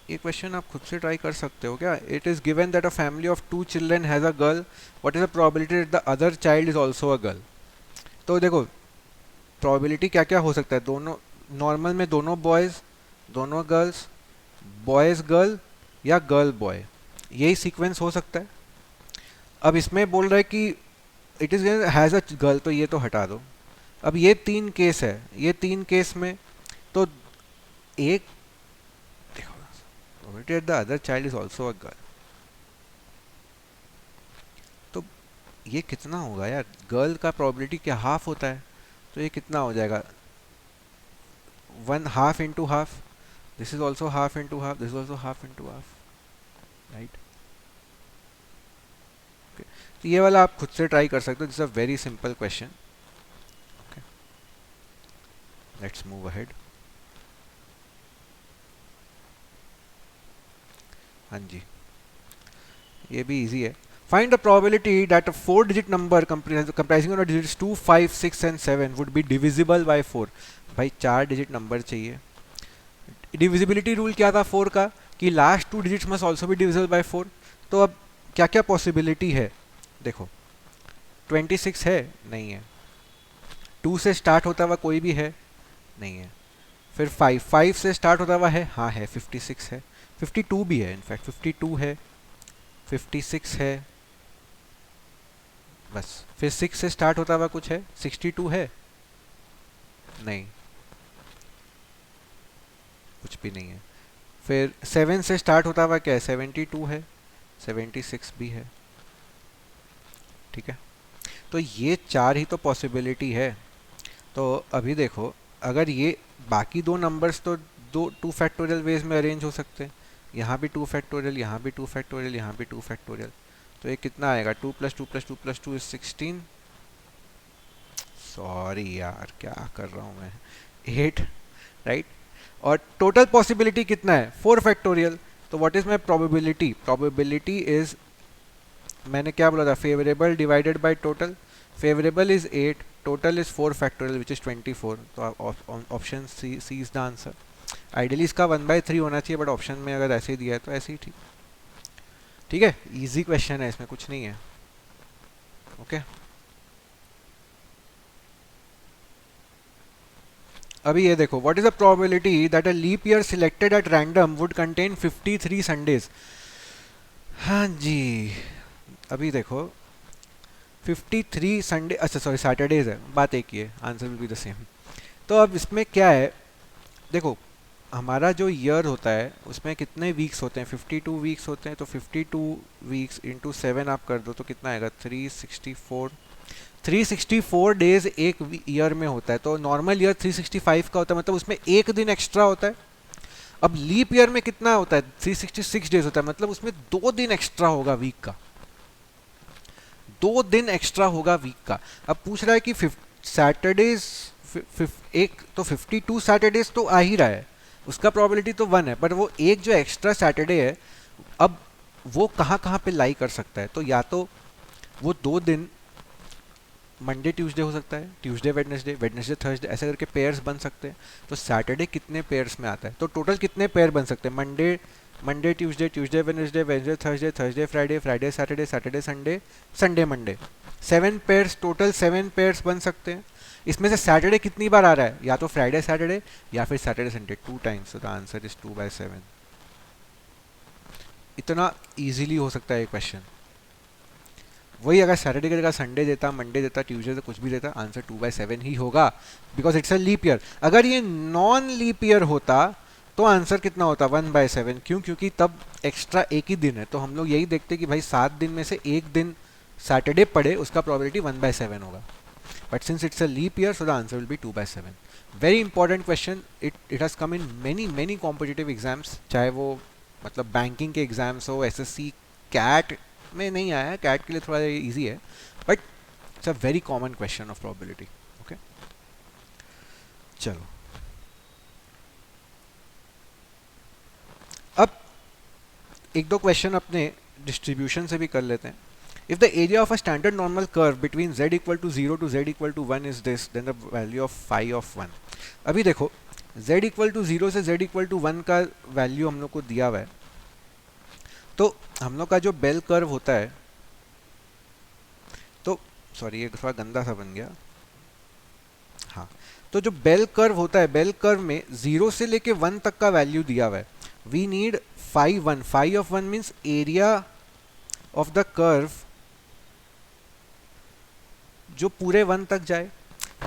ये क्वेश्चन आप खुद से ट्राई कर सकते हो क्या। It is given that a family of 2 children has a girl, what is the probability that the other child is also a girl. तो देखो प्रोबेबिलिटी क्या क्या हो सकता है, दोनों नॉर्मल में दोनों बॉयज, दोनों गर्ल्स, बॉयज गर्ल या गर्ल बॉय, यही सीक्वेंस हो सकता है। अब इसमें बोल रहा है कि it is has a girl, तो ये तो हटा दो। अब ये 3 केस है, ये 3 केस में तो एक देखो, probability that the other child is also a girl, तो ये कितना होगा यार, गर्ल का प्रोबेबिलिटी क्या हाफ होता है, तो ये कितना हो जाएगा 1 half into half, this is also half into half, this is also half into half, right. तो ये वाला आप खुद से ट्राई कर सकते हो, this is a very simple question. Okay, let's move ahead. हाँ जी, ये भी इजी है। Find the probability that a 4 digit number comprising of digits 2 5 6 and 7 would be divisible by 4। भाई 4 डिजिट नंबर चाहिए। डिविजिबिलिटी रूल क्या था 4 का, कि last 2 digits must also be divisible by 4। तो अब क्या क्या पॉसिबिलिटी है देखो, 26 है, नहीं है। 2 से स्टार्ट होता हुआ कोई भी है, नहीं है। फिर 5 से स्टार्ट होता हुआ है, हाँ है, 56 है। 52 भी है, इनफैक्ट 52 है, 56 है, बस। फिर 6 से स्टार्ट होता हुआ कुछ है, 62 है, नहीं, कुछ भी नहीं है। फिर 7 से स्टार्ट होता हुआ क्या है, 72 है, 76 भी है, ठीक है। तो ये 4 ही तो पॉसिबिलिटी है। तो अभी देखो, अगर ये बाकी दो नंबर्स तो दो 2 फैक्टोरियल वेज में अरेंज हो सकते हैं। यहाँ भी 2 फैक्टोरियल, यहाँ भी 2 फैक्टोरियल, यहाँ भी 2 फैक्टोरियल। तो ये कितना आएगा, 2 + 2 + 2 + 2 इज 16। सॉरी यार, क्या कर रहा हूँ मैं, 8, राइट। और टोटल पॉसिबिलिटी कितना है, 4 फैक्टोरियल। तो what is my probability, probability is, मैंने क्या बोला था, favourable divided by total. Favourable is 8, total is 4 factorial which is 24। तो option C is the answer. Ideally इसका 1/3 होना चाहिए, बट ऑप्शन में अगर ऐसे ही दिया है तो ऐसे ही ठीक। ठीक है, इजी क्वेश्चन है, इसमें कुछ नहीं है। ओके अभी ये देखो, what is the probability that a leap year selected at random would contain 53 Sundays. हाँ जी, अभी देखो 53 संडे, अच्छा सॉरी सैटरडेज है, बात एक ही है, answer will be the same. तो अब इसमें क्या है, देखो हमारा जो ईयर होता है उसमें कितने वीक्स होते हैं, 52 वीक्स होते हैं। तो 52 वीक्स इंटू 7 आप कर दो तो कितना आएगा, 364। 364 डेज एक ईयर में होता है। तो नॉर्मल ईयर 365 का होता है, मतलब उसमें एक दिन एक्स्ट्रा होता है। अब लीप ईयर में कितना होता है, 366 डेज होता है, मतलब उसमें 2 दिन एक्स्ट्रा होगा वीक का, 2 दिन एक्स्ट्रा होगा वीक का। अब पूछ रहा है कि सैटरडेज एक, तो 52 सैटरडेज तो आ ही रहा है, उसका प्रोबेबिलिटी तो 1 है, पर वो एक जो एक्स्ट्रा सैटरडे है, अब वो कहाँ कहाँ पे लाई कर सकता है। तो या तो वो 2 दिन मंडे ट्यूसडे हो सकता है, ट्यूसडे वेडनेसडे, वेडनेसडे थर्सडे, ऐसे करके पेयर्स बन सकते हैं। तो सैटरडे कितने पेयर्स में आता है, तो टोटल कितने पेयर बन सकते हैं, Monday Tuesday, Tuesday Wednesday, Wednesday Thursday, Thursday Friday, Friday Saturday, Saturday Sunday, Sunday Monday. 7 pairs, total 7 pairs बन सकते हैं। इसमें से सैटरडे कितनी बार आ रहा है, या तो फ्राइडे सैटरडे या फिर Saturday Sunday, 2 times. The answer is 2/7। इतना इजीली हो सकता है ये क्वेश्चन। वही अगर सैटरडे की जगह संडे देता, मंडे देता, ट्यूसडे से कुछ भी देता, आंसर 2/7 ही होगा, because it's a leap year. अगर ये नॉन लीप ईयर होता तो आंसर कितना होता, 1/7। क्यों, क्योंकि तब एक्स्ट्रा एक ही दिन है। तो हम लोग यही देखते कि भाई 7 दिन में से एक दिन सैटरडे पड़े, उसका प्रोबेबिलिटी 1/7 होगा। But since it's a leap year, so the answer will be 2/7। Very important question, it has come in many competitive exams, चाहे वो मतलब बैंकिंग के एग्जाम्स हो, एसएससी, कैट में नहीं आया है, कैट के लिए थोड़ा इजी है, but it's a very common question of probability. Okay चलो, अब एक दो क्वेश्चन अपने डिस्ट्रीब्यूशन से भी कर लेते हैं। If the area of a standard normal curve between z equal to 0 to z equal to 1 is this, then the value of phi of 1। अभी देखो z equal to 0 से z equal to 1 का value हम लोग को दिया हुआ है। तो हम लोग का जो बेल कर्व होता है, तो सॉरी ये थोड़ा गंदा सा बन गया, हाँ। तो जो बेल कर्व होता है, बेल कर्व में 0 से लेके 1 तक का वैल्यू दिया हुआ है। We need phi 1, phi of 1 means area of the curve जो पूरे 1 तक जाए।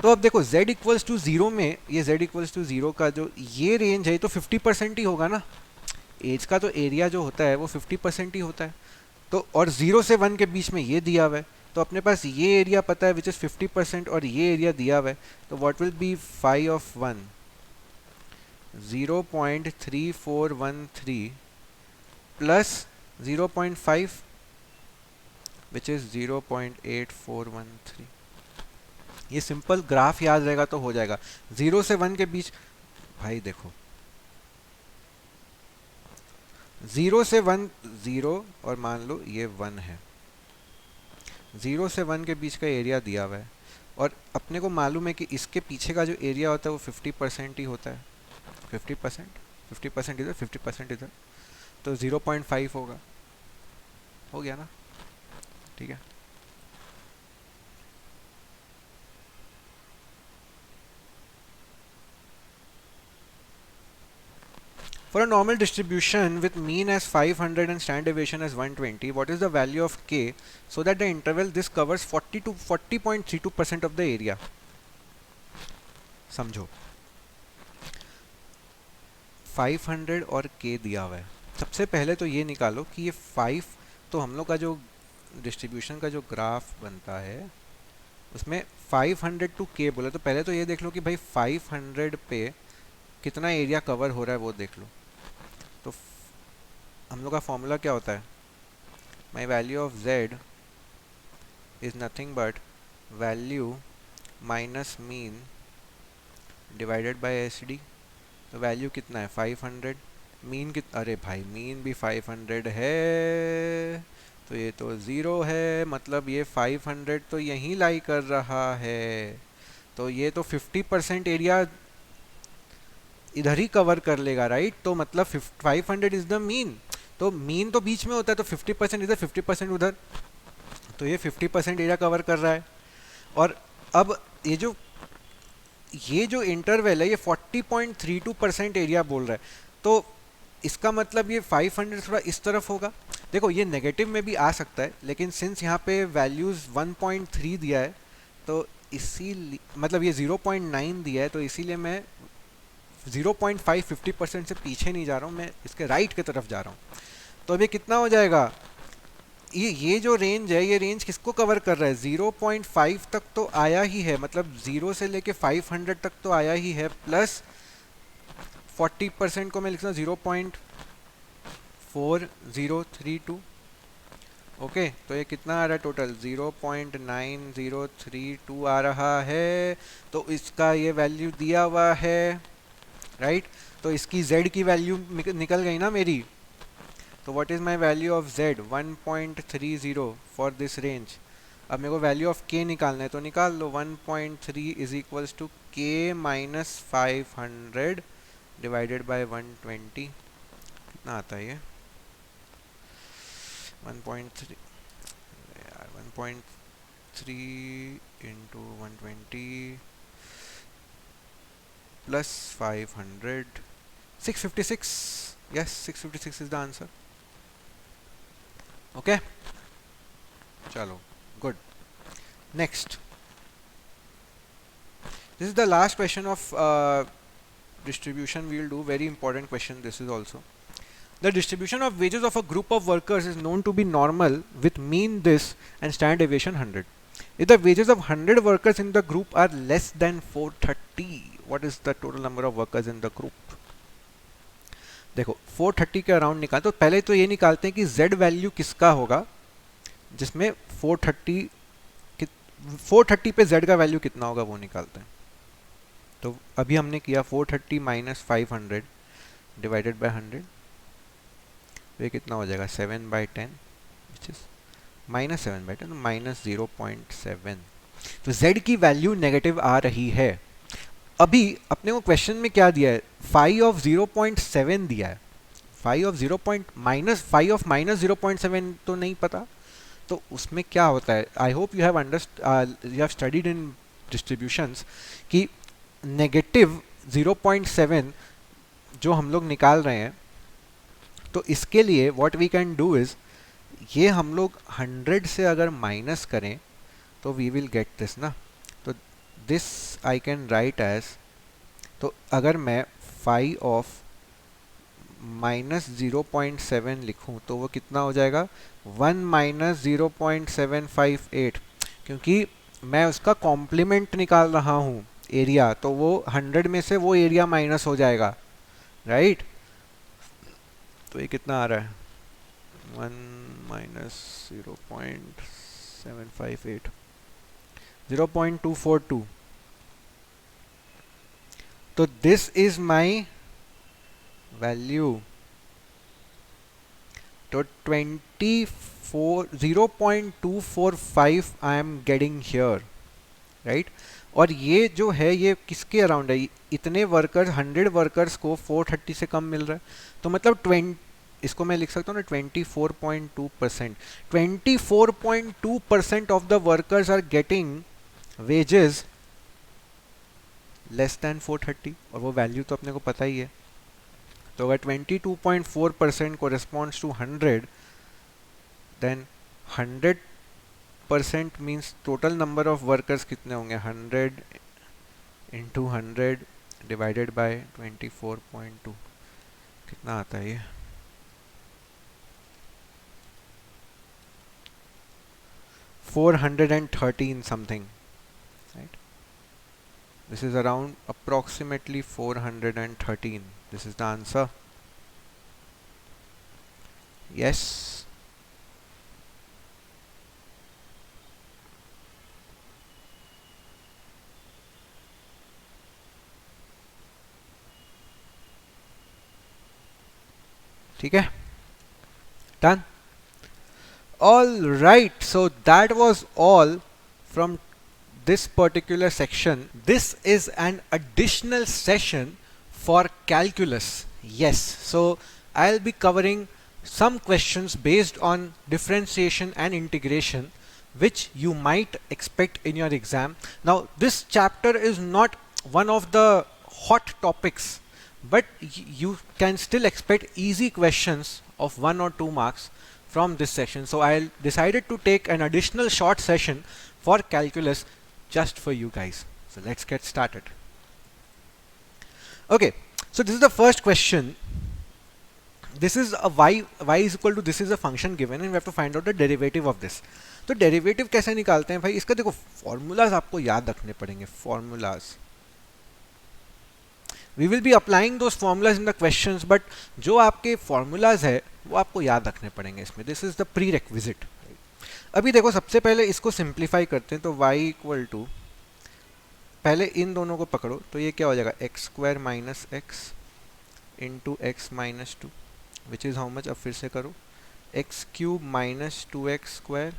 तो अब देखो z इक्वल्स टू 0 में, ये z इक्वल्स टू 0 का जो ये रेंज है तो 50% ही होगा ना, एज का तो एरिया जो होता है वो 50% ही होता है। तो और 0 से 1 के बीच में ये दिया हुआ है, तो अपने पास ये एरिया पता है विच इज 50% और ये एरिया दिया हुआ है। तो what will B phi of 1, 0.3413 plus 0.5 which is 0.8413। ये सिंपल ग्राफ याद रहेगा तो हो जाएगा। 0 से 1 के बीच, भाई देखो 0 से 1 0 और मान लो ये 1 है, 0 से 1 के बीच का एरिया दिया हुआ है, और अपने को मालूम है कि इसके पीछे का जो एरिया होता है वो 50% ही होता है। 50%, 50% इधर, 50% इधर, तो 0.5 होगा, हो गया ना, ठीक है। For a normal distribution with mean as 500 and standard deviation as 120, what is the value of k so that the interval this covers 40 to 40.32% of the area? समझो 500 और k दिया हुआ है. सबसे पहले तो ये निकालो कि ये 5, तो हम लोग का जो डिस्ट्रीब्यूशन का जो ग्राफ बनता है उसमें 500 टू k बोला, तो पहले तो ये देख लो कि भाई 500 पे कितना एरिया कवर हो रहा है वो देख लो. तो हम लोग का फॉर्मूला क्या होता है? My value of z is nothing but value minus mean divided by S D. तो वैल्यू कितना है? 500. मीन कितना? अरे भाई मीन भी 500 है, तो ये तो 0 है, मतलब ये 500 तो यहीं लाई कर रहा है. तो ये तो 50% एरिया इधर ही कवर कर लेगा, राइट? तो मतलब 500 इज द मीन. तो मीन तो बीच में होता है, तो 50% इधर 50% उधर, तो ये 50% एरिया कवर कर रहा है. और अब ये जो इंटरवल है ये 40.32% एरिया बोल रहा है. तो इसका मतलब ये 500 थोड़ा इस तरफ होगा. देखो ये नेगेटिव में भी आ सकता है, लेकिन सिंस यहाँ पे वैल्यूज़ 1.3 दिया है, तो इसीलिए मतलब ये 0.9 दिया है, तो इसीलिए मैं 0.5 50% से पीछे नहीं जा रहा हूँ, मैं इसके राइट की तरफ जा रहा हूँ. तो अभी कितना हो जाएगा? ये जो रेंज है, ये रेंज किसको कवर कर रहा है? 0.5 तक तो आया ही है, मतलब 0 से लेके 500 तक तो आया ही है, प्लस 40% को मैं लिखता हूँ 0.4032. ओके, तो ये कितना आ रहा है टोटल? 0.9032 आ रहा है. तो इसका ये वैल्यू दिया हुआ है, राइट? तो इसकी z की वैल्यू निकल गई ना मेरी. तो what is my value of z? 1.30 for this range. अब मेरे को वैल्यू ऑफ k निकालना है, तो निकाल लो. 1.3 is equals to k minus 500 divided by 120. कितना आता है ये? 1.3 यार, 1.3 into 120 plus 500, 656. Yes, 656 is the answer. Okay, chalo, good. Next, this is the last question of distribution we will do. Very important question this is also. The distribution of wages of a group of workers is known to be normal with mean this and standard deviation 100. If the wages of 100 workers in the group are less than 430, what is the total number of workers in the group? देखो 430 के around निकाल, तो पहले तो ये निकालते हैं कि z वैल्यू किसका होगा जिसमें 430 पे z का वैल्यू कितना होगा वो निकालते हैं. तो अभी हमने किया 430 माइनस 500 डिवाइडेड बाय 100. ये कितना हो जाएगा? 7/10 विच इज माइनस 7/10, माइनस 0.7. तो z की वैल्यू नेगेटिव आ रही है. अभी अपने को क्वेश्चन में क्या दिया है? फाई ऑफ 0.7 दिया है. फाई ऑफ माइनस 0.7 तो नहीं पता, तो उसमें क्या होता है? I hope you have studied in distributions कि नेगेटिव 0.7 जो हम लोग निकाल रहे हैं, तो इसके लिए what we can do is, ये हम लोग 100 से अगर माइनस करें तो वी विल गेट दिस ना. तो this I can write as, तो अगर मैं फाई ऑफ माइनस 0.7 लिखूं तो वो कितना हो जाएगा? 1 माइनस 0.758, क्योंकि मैं उसका कॉम्प्लीमेंट निकाल रहा हूँ एरिया, तो वो 100 में से वो एरिया माइनस हो जाएगा, राइट? तो ये कितना आ रहा है? 1 माइनस 0.758, 0.242. तो दिस इज माई वैल्यू. तो 0.245 I am getting here, right? और ये जो है ये किसके अराउंड है? इतने वर्कर्स, 100 वर्कर्स को 430 से कम मिल रहा है, तो मतलब इसको मैं लिख सकता हूँ ना 24.2%. 24.2% of the workers are getting wages less than 430, और वो वैल्यू तो अपने को पता ही है. तो अगर 22.4% corresponds to 100, then 100% means total number of workers कितने होंगे? 100 into 100 divided by 24.2, कितना आता है ये? 413 something, right? This is around approximately 413. This is the answer. Yes. ठीक है, done. All right, so that was all from this particular section. This is an additional session for calculus. Yes, so I'll be covering some questions based on differentiation and integration which you might expect in your exam. Now this chapter is not one of the hot topics, but you can still expect easy questions of 1 or 2 marks from this section. So I decided to take an additional short session for calculus just for you guys. So let's get started. Okay, so this is the first question. This is a y is equal to, this is a function given and we have to find out the derivative of this. तो derivative कैसे निकालते हैं भाई? इसका देखो formulas आपको याद रखने पड़ेंगे. Formulas, we will be applying those formulas in the questions, but जो आपके फॉर्मूलाज है वो आपको याद रखने पड़ेंगे इसमें. This is the pre requisite. अभी देखो सबसे पहले इसको सिंप्लीफाई करते हैं. तो y इक्वल टू, पहले इन दोनों को पकड़ो तो ये क्या हो जाएगा? X square minus x into x minus two, which is how much? अब फिर से करो, x cube minus 2x square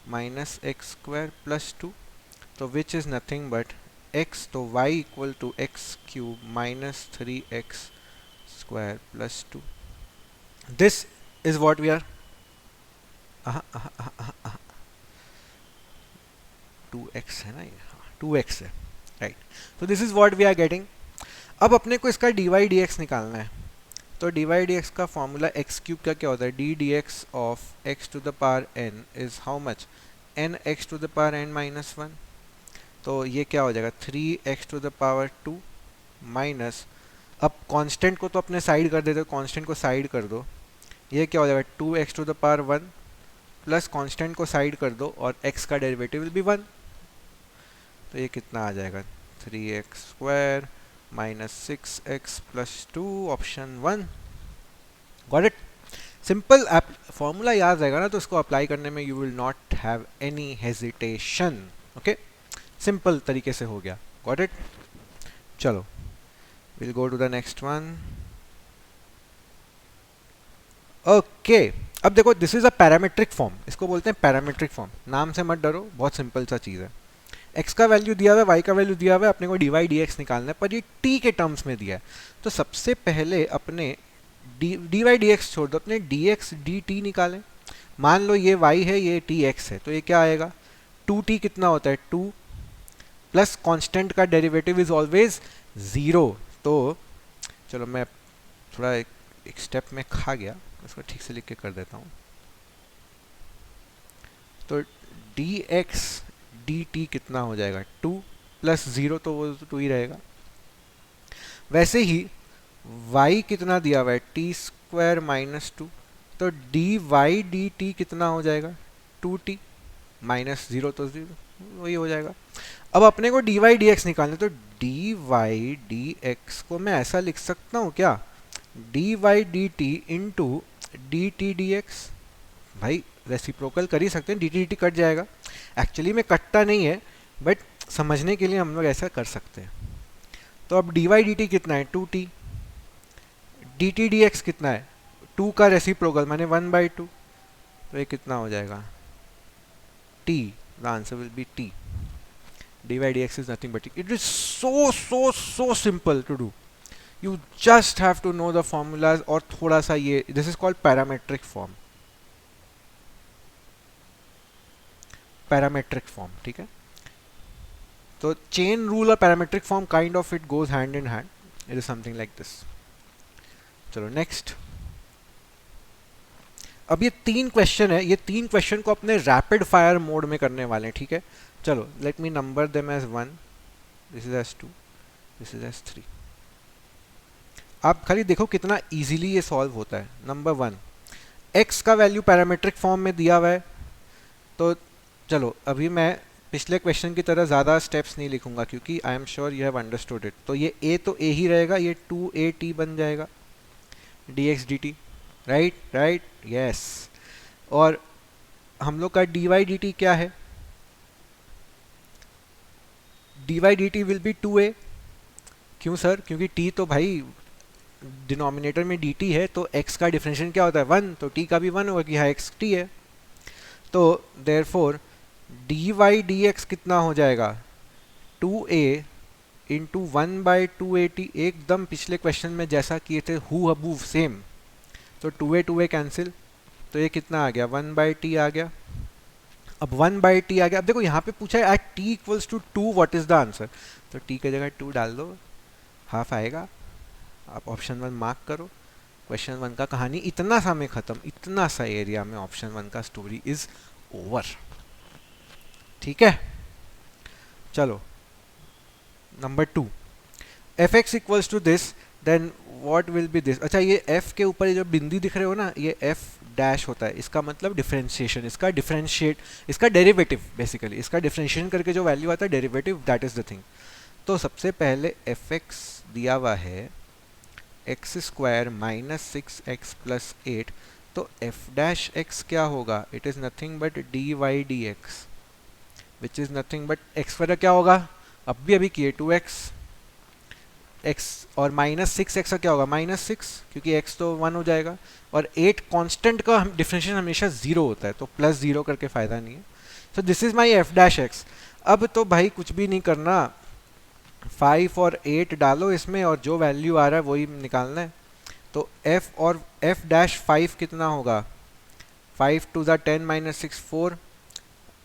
minus x square plus 2, तो which is nothing but x. तो y equal to x cube minus 3x square plus 2. This is what we are 2x है ना, ये 2x है, राइट. तो this is what we are getting. अब अपने को इसका dy dx निकालना है. तो dy dx का फॉर्मूला एक्स क्यूब का क्या होता है? d dx of x to the power n is how much? n x to the power n minus 1. तो ये क्या हो जाएगा? 3x to the power 2 minus, अब कांस्टेंट को तो अपने साइड कर देते हो, कांस्टेंट को साइड कर दो. ये क्या हो जाएगा? 2x to the power 1 plus constant को साइड कर दो और x का डेरिवेटिव विल बी 1. तो ये कितना आ जाएगा? 3x square minus 6x plus 2, option 1. Got it? Simple. Formula याद रहेगा ना तो इसको अप्लाई करने में you will not have any hesitation. Okay, simple तरीके से हो गया. Got it? चलो, will go to the next one. Okay, अब देखो this is a parametric form. इसको बोलते हैं पैरामेट्रिक फॉर्म. नाम से मत डरो, बहुत सिंपल सा चीज़ है. x का वैल्यू दिया हुआ है, y का वैल्यू दिया हुआ है, अपने को dy dx निकालना है, पर ये t के टर्म्स में दिया है. तो सबसे पहले अपने dy dx छोड़ दो, अपने dx dt निकालें. मान लो ये y है, ये tx है, तो ये क्या आएगा? 2t कितना होता है? 2 प्लस कांस्टेंट का डेरिवेटिव इज ऑलवेज 0. तो चलो मैं थोड़ा एक स्टेप में खा गया, उसको ठीक से लिख के कर देता हूँ. तो dx dt कितना हो जाएगा? 2 प्लस 0, तो वो 2 ही रहेगा. वैसे ही y कितना दिया हुआ है? t स्क्वायर माइनस 2, तो dy dt कितना हो जाएगा? 2t माइनस 0, तो 0 वही हो जाएगा. अब अपने को dy dx निकालना है, तो dy dx को मैं ऐसा लिख सकता हूँ क्या? dy dt into dt dx. भाई रेसिप्रोकल कर ही सकते हैं, dt dt कट जाएगा. एक्चुअली में कटता नहीं है, बट समझने के लिए हम लोग ऐसा कर सकते हैं. तो अब dy dt कितना है? 2t. dt dx कितना है? 2 का रेसिप्रोकल माने 1/2, तो ये कितना हो जाएगा? t. The answer will B t. dy dx is nothing but t. It is so simple to do. You just have to know the formulas. और थोड़ा सा ये, this is called parametric form. Parametric form, ठीक है. तो chain rule और parametric form kind of it goes hand in hand. It is something like this. चलो next. अब ये 3 क्वेश्चन है, ये 3 क्वेश्चन को अपने रैपिड फायर मोड में करने वाले हैं, ठीक है। चलो let me number them as 1, this is as 2, this is as 3। आप खाली देखो कितना इजीली ये सॉल्व होता है। नंबर 1, x का वैल्यू पैरामीट्रिक फॉर्म में दिया हुआ है, तो चलो अभी मैं पिछले क्वेश्चन की तरह ज़्यादा स्टेप्स नहीं लिखूंगा क्योंकि I am sure you have understood it. तो ये a तो a ही रहेगा, ये 2at बन जाएगा dx dt, right right yes. और हम लोग का dy dt क्या है, dy dt will be 2a। क्यों सर? क्योंकि t तो भाई डिनोमिनेटर में dt है, तो x का डिफरेंशिएशन क्या होता है 1, तो t का भी 1 होगा कि हाँ x t है। तो देयरफॉर dy dx कितना हो जाएगा 2a इंटू 1/2at, एकदम पिछले क्वेश्चन में जैसा किए थे हु हबू सेम। तो 2a कैंसिल, तो ये कितना आ गया 1/t आ गया। अब 1/t आ गया। अब देखो यहाँ पे पूछा है at t equals to 2 what is the answer, तो t की जगह 2 डाल दो, हाफ आएगा। आप ऑप्शन 1 मार्क करो। क्वेश्चन 1 का कहानी इतना सा में ख़त्म, इतना सा एरिया में ऑप्शन 1 का स्टोरी इज ओवर, ठीक है। चलो number 2, f x equals to this then what will be this. अच्छा ये f के ऊपर जो बिंदी दिख रहे हो ना, ये f डैश होता है, इसका मतलब डिफरेंशिएशन, इसका डिफरेंशिएट, इसका डेरिवेटिव, बेसिकली इसका डिफरेंशिएशन करके जो वैल्यू आता है derivative, that is the thing. तो सबसे पहले एफ एक्स दिया हुआ है x square minus 6x plus 8, तो एफ डैश एक्स क्या होगा, it is nothing but d y d x, which is nothing but x square क्या होगा, अब भी अभी किए 2x, x और माइनस 6x का क्या होगा -6, क्योंकि x तो 1 हो जाएगा, और 8 कांस्टेंट का डिफरेंशिएशन हमेशा 0 होता है, तो प्लस 0 करके फ़ायदा नहीं है। So this is my F dash x. अब तो भाई कुछ भी नहीं करना, 5 और 8 डालो इसमें और जो वैल्यू आ रहा है वही निकालना है। तो f और f डैश 5 कितना होगा, 5 to the 10 minus 6 4,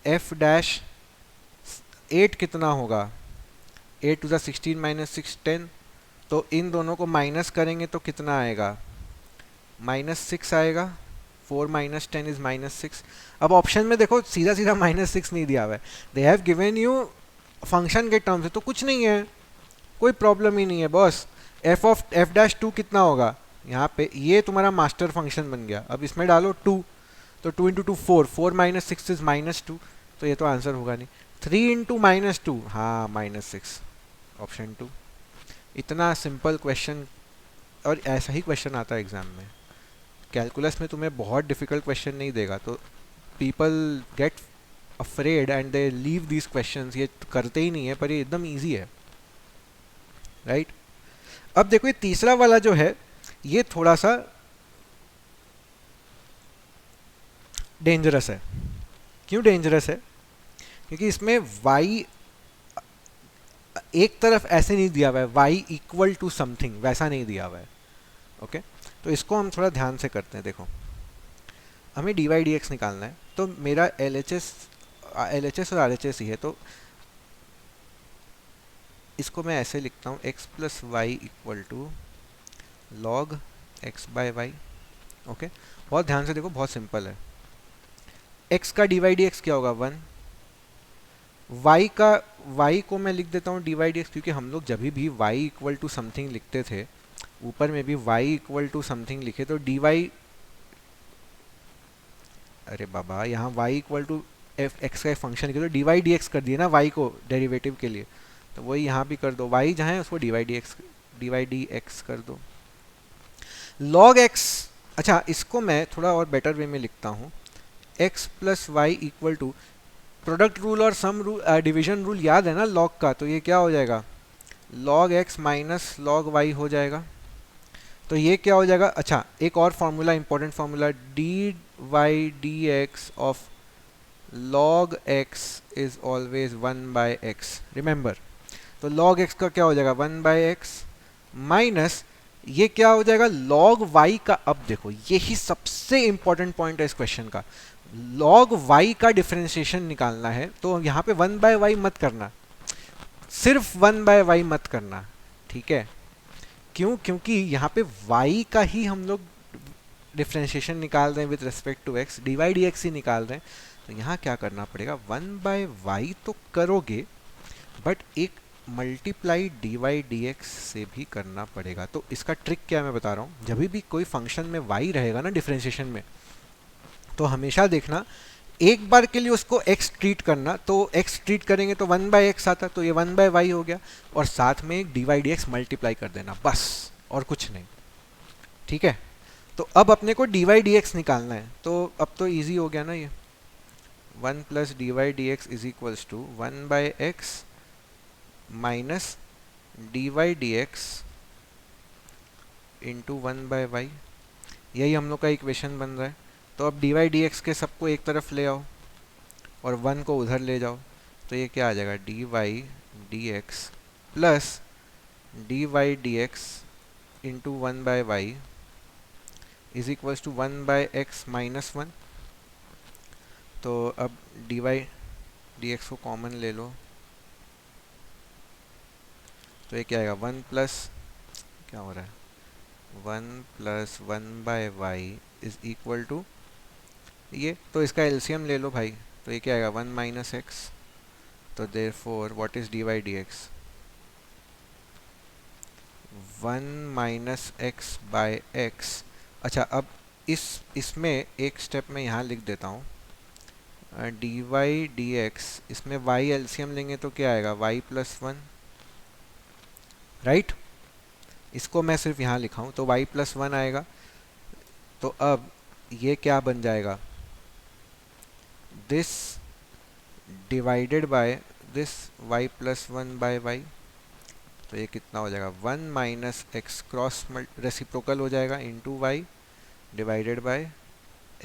f dash 8 कितना होगा, 8 टू द 16 माइनस 6 10, तो इन दोनों को माइनस करेंगे तो कितना आएगा -6 आएगा, 4 माइनस 10 इज -6। अब ऑप्शन में देखो सीधा सीधा -6 नहीं दिया हुआ है, they have given you function के टर्म्स है, तो कुछ नहीं है, कोई प्रॉब्लम ही नहीं है बॉस। f डैश 2 कितना होगा, यहाँ पे ये तुम्हारा मास्टर फंक्शन बन गया। अब इसमें डालो 2, तो 2 इंटू 2 4, 4 माइनस 6 इज -2, तो ये तो आंसर होगा नहीं। 3 इंटू -2, हाँ -6, ऑप्शन 2। इतना सिंपल क्वेश्चन, और ऐसा ही क्वेश्चन आता है एग्जाम में। कैलकुलस में तुम्हें बहुत डिफिकल्ट क्वेश्चन नहीं देगा, तो people get afraid and they leave these questions, ये करते ही नहीं है, पर ये एकदम इजी है, राइट। अब देखो ये तीसरा वाला जो है ये थोड़ा सा डेंजरस है। क्यों डेंजरस है, क्योंकि इसमें y एक तरफ ऐसे नहीं दिया हुआ है, y इक्वल टू समथिंग, वैसा नहीं दिया हुआ है, ओके। तो इसको हम थोड़ा ध्यान से करते हैं। देखो हमें dy dx निकालना है, तो मेरा LHS और RHS ही है, तो इसको मैं ऐसे लिखता हूँ x plus y equal to log x by y, okay. बहुत ध्यान से देखो, बहुत सिंपल है। x का dy dx क्या होगा 1, y को मैं लिख देता हूँ dy dx, क्योंकि हम लोग जब भी y इक्वल टू समथिंग लिखते थे, ऊपर में भी y इक्वल टू समथिंग लिखे, तो dy, अरे बाबा यहाँ y इक्वल टू x का एक फंक्शन लिखे, तो dy dx कर दिए ना y को डेरिवेटिव के लिए, तो वही यहाँ भी कर दो, y जहाँ है उसको dy dx कर दो। log x, अच्छा इसको मैं थोड़ा और बेटर वे में लिखता हूँ, x plus y equal to product rule और सम रूल, डिवीजन रूल याद है ना log का, तो ये क्या हो जाएगा log x minus log y हो जाएगा। तो ये क्या हो जाएगा, अच्छा एक और formula, important formula, dy dx of log x is always 1/x, remember. तो log x का क्या हो जाएगा 1/x माइनस ये क्या हो जाएगा log y का। अब देखो यही सबसे इंपॉर्टेंट पॉइंट है इस क्वेश्चन का, log y का डिफरेंशिएशन निकालना है, तो यहाँ पे 1/y मत करना, सिर्फ 1/y मत करना, ठीक है। क्यों? क्योंकि यहाँ पे y का ही हम लोग डिफ्रेंशिएशन निकाल रहे हैं with respect to x, dy dx ही निकाल रहे हैं। तो यहाँ क्या करना पड़ेगा, 1/y तो करोगे बट एक मल्टीप्लाई dy dx से भी करना पड़ेगा। तो इसका ट्रिक क्या है मैं बता रहा हूँ, जब भी कोई फंक्शन में y रहेगा ना डिफ्रेंशिएशन में, तो हमेशा देखना एक बार के लिए उसको x ट्रीट करना, तो x ट्रीट करेंगे तो 1/x आता, तो ये 1/y हो गया, और साथ में एक dy dx मल्टीप्लाई कर देना, बस और कुछ नहीं। ठीक है, तो अब अपने को dy dx निकालना है, तो अब तो इजी हो गया ना ये। 1 plus dy dx is equals to 1/x minus dy dx into 1/y, यही हम लोग का इक्वेशन बन रहा है। तो अब dy dx के सबको एक तरफ ले आओ और 1 को उधर ले जाओ, तो ये क्या आ जाएगा, dy dx plus dy dx into 1/y is equals to 1/x minus 1। तो अब dy dx को कॉमन ले लो, तो ये क्या आएगा, 1 प्लस, क्या हो रहा है, 1 plus 1/y is equal to ये, तो इसका एलसीएम ले लो भाई, तो ये क्या आएगा, 1 माइनस एक्स। तो therefore what is dy dx, 1 minus x by x. अच्छा, अब इसमें एक स्टेप में यहाँ लिख देता हूँ, dy dx, इसमें y एलसीएम लेंगे तो क्या आएगा, y प्लस 1, राइट। इसको मैं सिर्फ यहाँ लिखा हूँ, तो y प्लस 1 आएगा। तो अब ये क्या बन जाएगा, this divided by this y plus 1/y, तो ये कितना हो जाएगा, 1 माइनस एक्स क्रॉस रेसिप्रोकल हो जाएगा into y divided by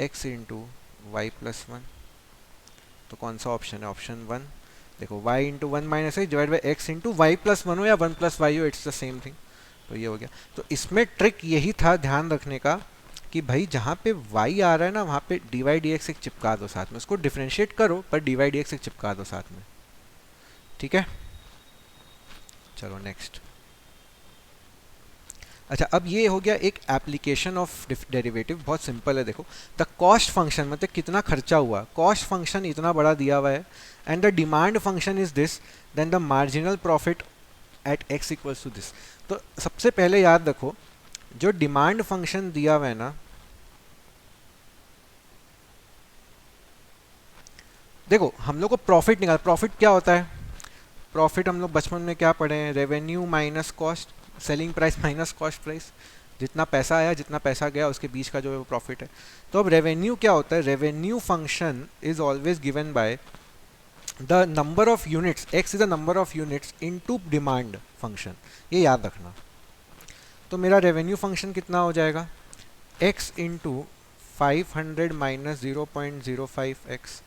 x into y plus 1। तो कौन सा ऑप्शन है, ऑप्शन 1। देखो y into 1 minus x divide by x into y plus 1 हो या 1 प्लस वाई हो, इट्स द सेम थिंग। तो ये हो गया। तो इसमें ट्रिक यही था ध्यान रखने का कि भाई जहाँ पे y आ रहा है ना, वहाँ पे dy dx एक चिपका दो साथ में, उसको डिफरेंशिएट करो पर dy dx एक चिपका दो साथ में। ठीक है, चलो नेक्स्ट। अच्छा, अब ये हो गया एक एप्लीकेशन ऑफ डेरिवेटिव, बहुत सिंपल है। देखो, द कॉस्ट फंक्शन मतलब कितना खर्चा हुआ, कॉस्ट फंक्शन इतना बड़ा दिया हुआ है, and the demand function is this, then the marginal profit at x equals to this. तो सबसे पहले याद रखो, जो डिमांड फंक्शन दिया हुआ है ना, देखो हम लोग को प्रॉफिट निकाल, प्रॉफिट क्या होता है, प्रॉफिट हम लोग बचपन में क्या पढ़े हैं, revenue minus cost, selling price minus cost price, जितना पैसा आया जितना पैसा गया उसके बीच का जो है वो प्रॉफिट है। तो अब रेवेन्यू क्या होता है, revenue function is always given by the number of units, x is the number of units into demand function, ये याद रखना। तो मेरा रेवेन्यू फंक्शन कितना हो जाएगा, x into 500 minus 0.05x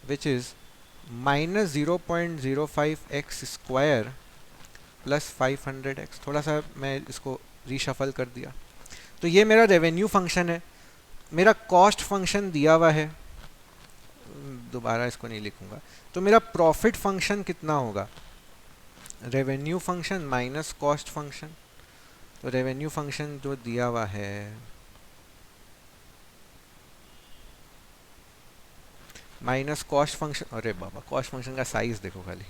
which is minus 0.05x square plus 500x। थोड़ा सा मैं इसको रीशफल कर दिया। तो ये मेरा रेवेन्यू फंक्शन है। मेरा कॉस्ट फंक्शन दिया हुआ है, दोबारा इसको नहीं लिखूंगा। तो मेरा प्रॉफिट फंक्शन कितना होगा, revenue function minus cost function. तो रेवेन्यू फंक्शन जो दिया हुआ है माइनस कॉस्ट फंक्शन, अरे बाबा कॉस्ट फंक्शन का साइज देखो खाली,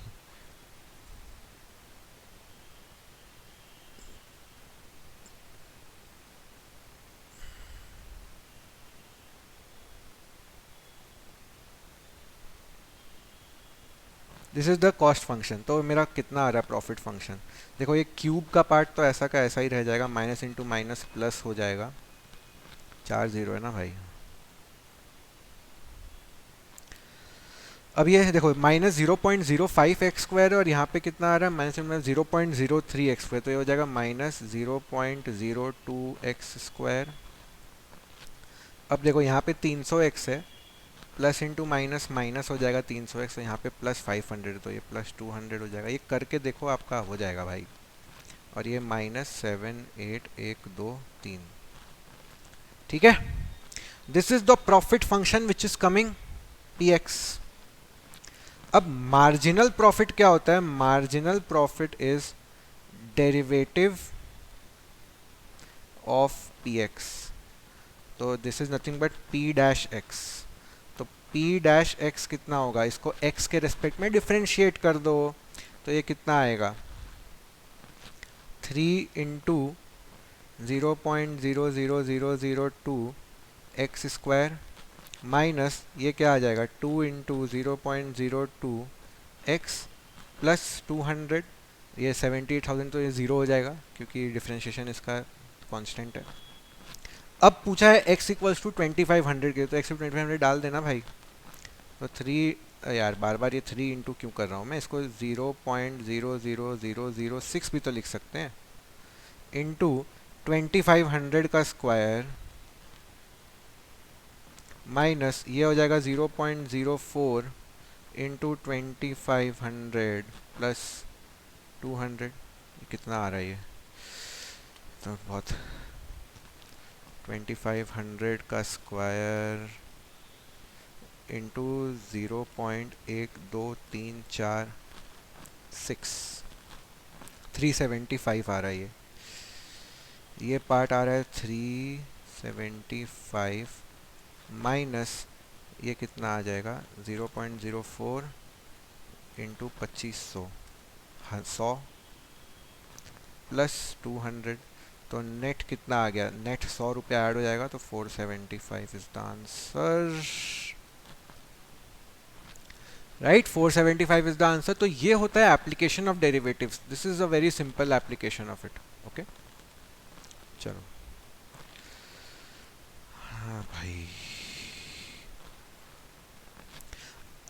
this is the cost function. तो मेरा कितना आ रहा है प्रॉफिट फंक्शन, देखो ये क्यूब का पार्ट तो ऐसा का ऐसा ही रह जाएगा, माइनस इंटू माइनस प्लस हो जाएगा, 4 0 है ना भाई। अब ये देखो माइनस 0.05x स्क्वायर और यहाँ पे कितना आ रहा है, माइनस 0.03x स्क्वायर, तो ये हो जाएगा माइनस 0.02x स्क्वायर। अब देखो यहाँ पे 300x है, प्लस इंटू माइनस माइनस हो जाएगा 300x, तो यहाँ पे प्लस 500, तो ये प्लस 200 हो जाएगा। ये करके देखो आपका हो जाएगा भाई। और ये माइनस 7 8 1 2 3। ठीक है, this is the profit function which is coming px। अब मार्जिनल प्रॉफिट क्या होता है, marginal profit is derivative of P X, तो this is nothing but P dash X. तो पी डैश एक्स कितना होगा, इसको एक्स के रिस्पेक्ट में डिफ्रेंशिएट कर दो, तो ये कितना आएगा 3 इंटू 0.00002 एक्स स्क्वायर माइनस ये क्या आ जाएगा 2 इंटू 0.02 एक्स प्लस 200, ये 78,000, तो ये ज़ीरो हो जाएगा क्योंकि डिफ्रेंशिएशन इसका कांस्टेंट है। अब पूछा है x इक्वल्स टू 2500 के, तो x 2500 डाल देना भाई। तो 3, यार बार बार ये 3 इंटू क्यों कर रहा हूँ मैं, इसको 0.00006 भी तो लिख सकते हैं, इंटू 2500 का स्क्वायर माइनस ये हो जाएगा 0.04 इंटू 2500 प्लस 200, कितना आ रहा है ये, तो बहुत 2500 का स्क्वायर इंटू 0.12346 375 आ रहा है ये पार्ट आ रहा है 375 माइनस ये कितना आ जाएगा 0.04 इंटू 2500 100 प्लस 200, तो नेट कितना आ गया, नेट 100 रुपया ऐड हो जाएगा, तो 475 is the answer, right. 475 is the answer. तो ये होता है application of derivatives, this is a very simple application of it. Okay चलो, हाँ भाई,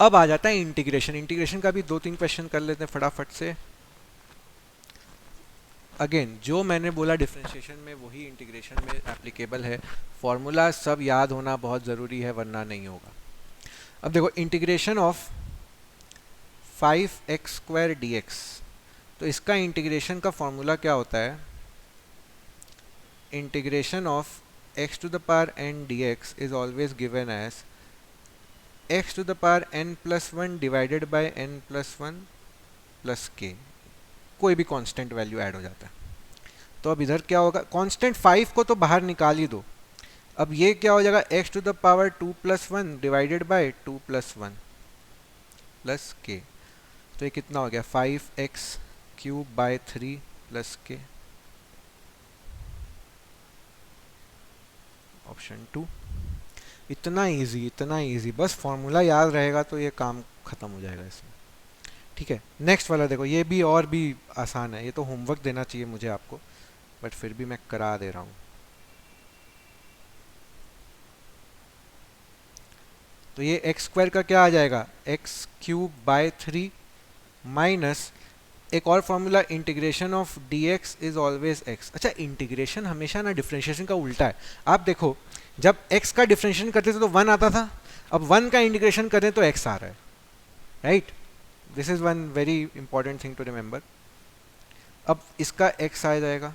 अब आ जाता है इंटीग्रेशन। इंटीग्रेशन का भी 2-3 क्वेश्चन कर लेते हैं फटाफट से। अगेन जो मैंने बोला डिफरेंशिएशन में वही इंटीग्रेशन में एप्लीकेबल है, फॉर्मूला सब याद होना बहुत ज़रूरी है वरना नहीं होगा। अब देखो इंटीग्रेशन ऑफ 5x² dx, तो इसका इंटीग्रेशन का फॉर्मूला क्या होता है, integration of x to the power n dx is always given as x to the power n+1 divided by n+1 plus k, कोई भी कांस्टेंट वैल्यू ऐड हो जाता है। तो अब इधर क्या होगा, कांस्टेंट 5 को तो बाहर निकाल ही दो, अब ये क्या हो जाएगा x to the power 2+1 divided by 2+1 plus k, तो ये कितना हो गया 5x³ bye 3 plus k, option 2। इतना इजी, बस फॉर्मूला याद रहेगा तो ये काम खत्म हो जाएगा इसमें। ठीक है, नेक्स्ट वाला देखो, ये भी और भी आसान है, ये तो होमवर्क देना चाहिए मुझे आपको, बट फिर भी मैं करा दे रहा हूँ। तो ये x² का क्या आ जाएगा x³ बाय 3 माइनस एक और formula integration of dx is always x। अच्छा, इंटीग्रेशन हमेशा ना डिफरेंशिएशन का उल्टा है। आप देखो जब x का डिफरेंशिएशन करते थे तो 1 आता था, अब 1 का इंटीग्रेशन करें तो x आ रहा है, right. This is one very important thing to remember. अब इसका x आ जाएगा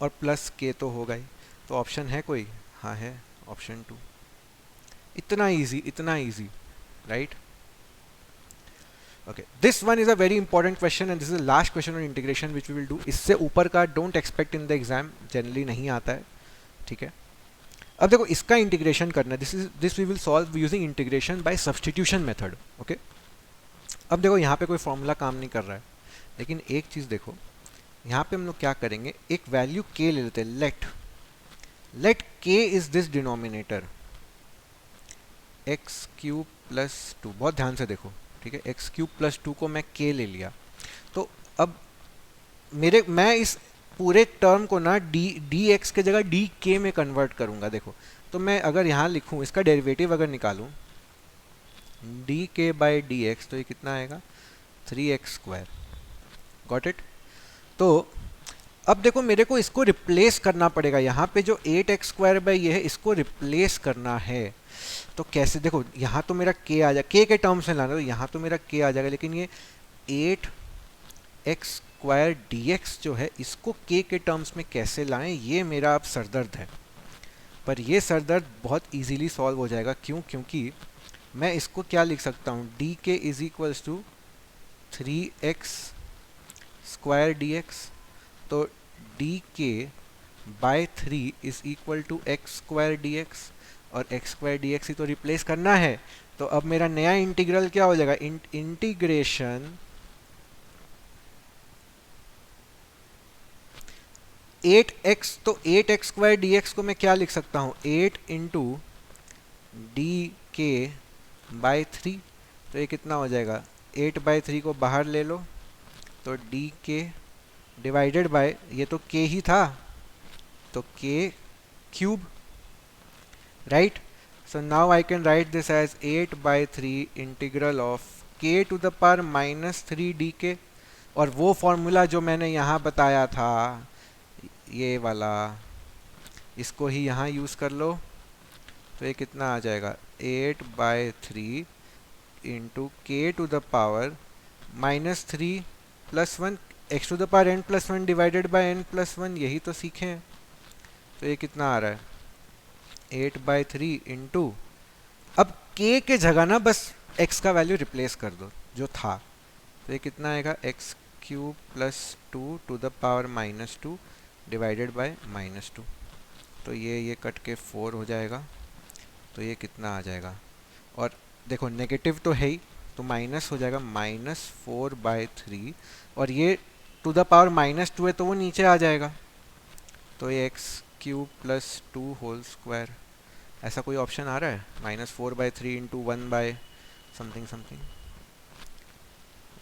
और प्लस k तो होगा ही, तो ऑप्शन है कोई, हाँ है, ऑप्शन 2। इतना easy, right. Okay, this one is a very important question and this is the last question on integration which we will do. इससे ऊपर का don't expect in the exam, generally नहीं आता है, ठीक है। अब देखो इसका इंटीग्रेशन करना है, this we will solve using integration by substitution method, okay। अब देखो यहाँ पे कोई फॉर्मूला काम नहीं कर रहा है, लेकिन एक चीज़ देखो, यहाँ पे हम लोग क्या करेंगे, एक वैल्यू k ले लेते हैं, let k is this denominator x³ plus 2, बहुत ध्यान से देखो, ठीक है, x³ प्लस 2 को मैं k ले लिया, तो अब मैं इस पूरे टर्म को ना dx के जगह dk में कन्वर्ट करूंगा। देखो तो मैं अगर यहाँ लिखूं, इसका डेरिवेटिव अगर निकालूं dk बाई dx, तो ये कितना आएगा 3x², गॉट इट। तो अब देखो मेरे को इसको रिप्लेस करना पड़ेगा, यहाँ पे जो 8x² बाई ये है इसको रिप्लेस करना है, तो कैसे, देखो यहाँ तो मेरा k आ जाएगा, k के टर्म्स में लाना, तो यहाँ तो मेरा k आ जाएगा, लेकिन ये 8x² dx जो है इसको k के टर्म्स में कैसे लाएं, ये मेरा अब सरदर्द है। पर ये सरदर्द बहुत इजीली सॉल्व हो जाएगा, क्यों, क्योंकि मैं इसको क्या लिख सकता हूँ, dk is equals to 3x² dx, तो dk by 3 is equal to x square d x, और एक्स स्क्वायर डी एक्स ही तो रिप्लेस करना है। तो अब मेरा नया इंटीग्रल क्या हो जाएगा, इंटीग्रेशन 8x, तो 8x स्क्वायर डी एक्स को मैं क्या लिख सकता हूँ, 8 इंटू डी के बाई 3। तो ये कितना हो जाएगा, 8/3 को बाहर ले लो, तो डी के डिवाइडेड बाय, ये तो k ही था, तो k cube, right. So now I can write this as 8/3 integral of k to the power -3 d k. और वो फॉर्मूला जो मैंने यहाँ बताया था, ये वाला, इसको ही यहाँ यूज़ कर लो। तो ये कितना आ जाएगा, 8/3 into k to the power -3 + 1 x to the power n+1 divided by n+1, यही तो सीखे हैं। तो ये कितना आ रहा है, 8/3 इंटू, अब k के जगह ना बस x का वैल्यू रिप्लेस कर दो जो था। तो ये कितना आएगा, x³ + 2 to the power -2 divided by -2। तो ये कट के 4 हो जाएगा। तो ये कितना आ जाएगा, और देखो नेगेटिव तो है ही, तो माइनस हो जाएगा -4/3, और ये टू द पावर -2 है तो वो नीचे आ जाएगा। तो ये x³ + 2 होल स्क्वायर, ऐसा कोई ऑप्शन आ रहा है, -4/3 into 1 something something,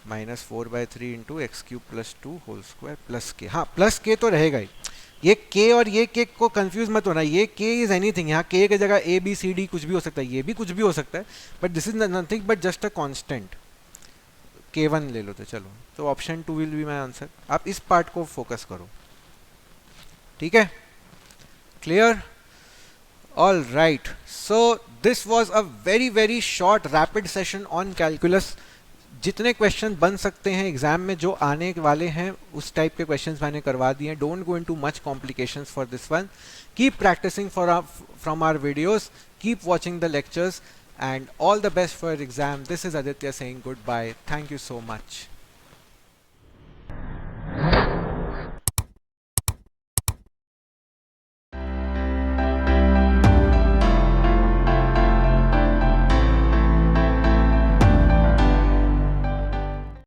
-4/3 into x³ + 2 whole square plus k, हाँ प्लस के तो रहेगा ही। ये k और ये k को कंफ्यूज मत होना, ये k इज एनीथिंग, यहाँ k की जगह a b c d कुछ भी हो सकता है, ये भी कुछ भी हो सकता है, but this is nothing but just a constant. k1 ले लो, तो चलो, तो option 2 will be my answer. आप इस पार्ट को फोकस करो, ठीक है, clear, all right. So this was a very short rapid session on calculus. जितने क्वेश्चन बन सकते हैं एग्जाम में जो आने वाले हैं, उस टाइप के क्वेश्चंस मैंने करवा दिए हैं। Don't go into much complications for this one. Keep practising from our videos, keep watching the lectures, and all the best for your exam. This is Aditya saying goodbye. Thank you so much.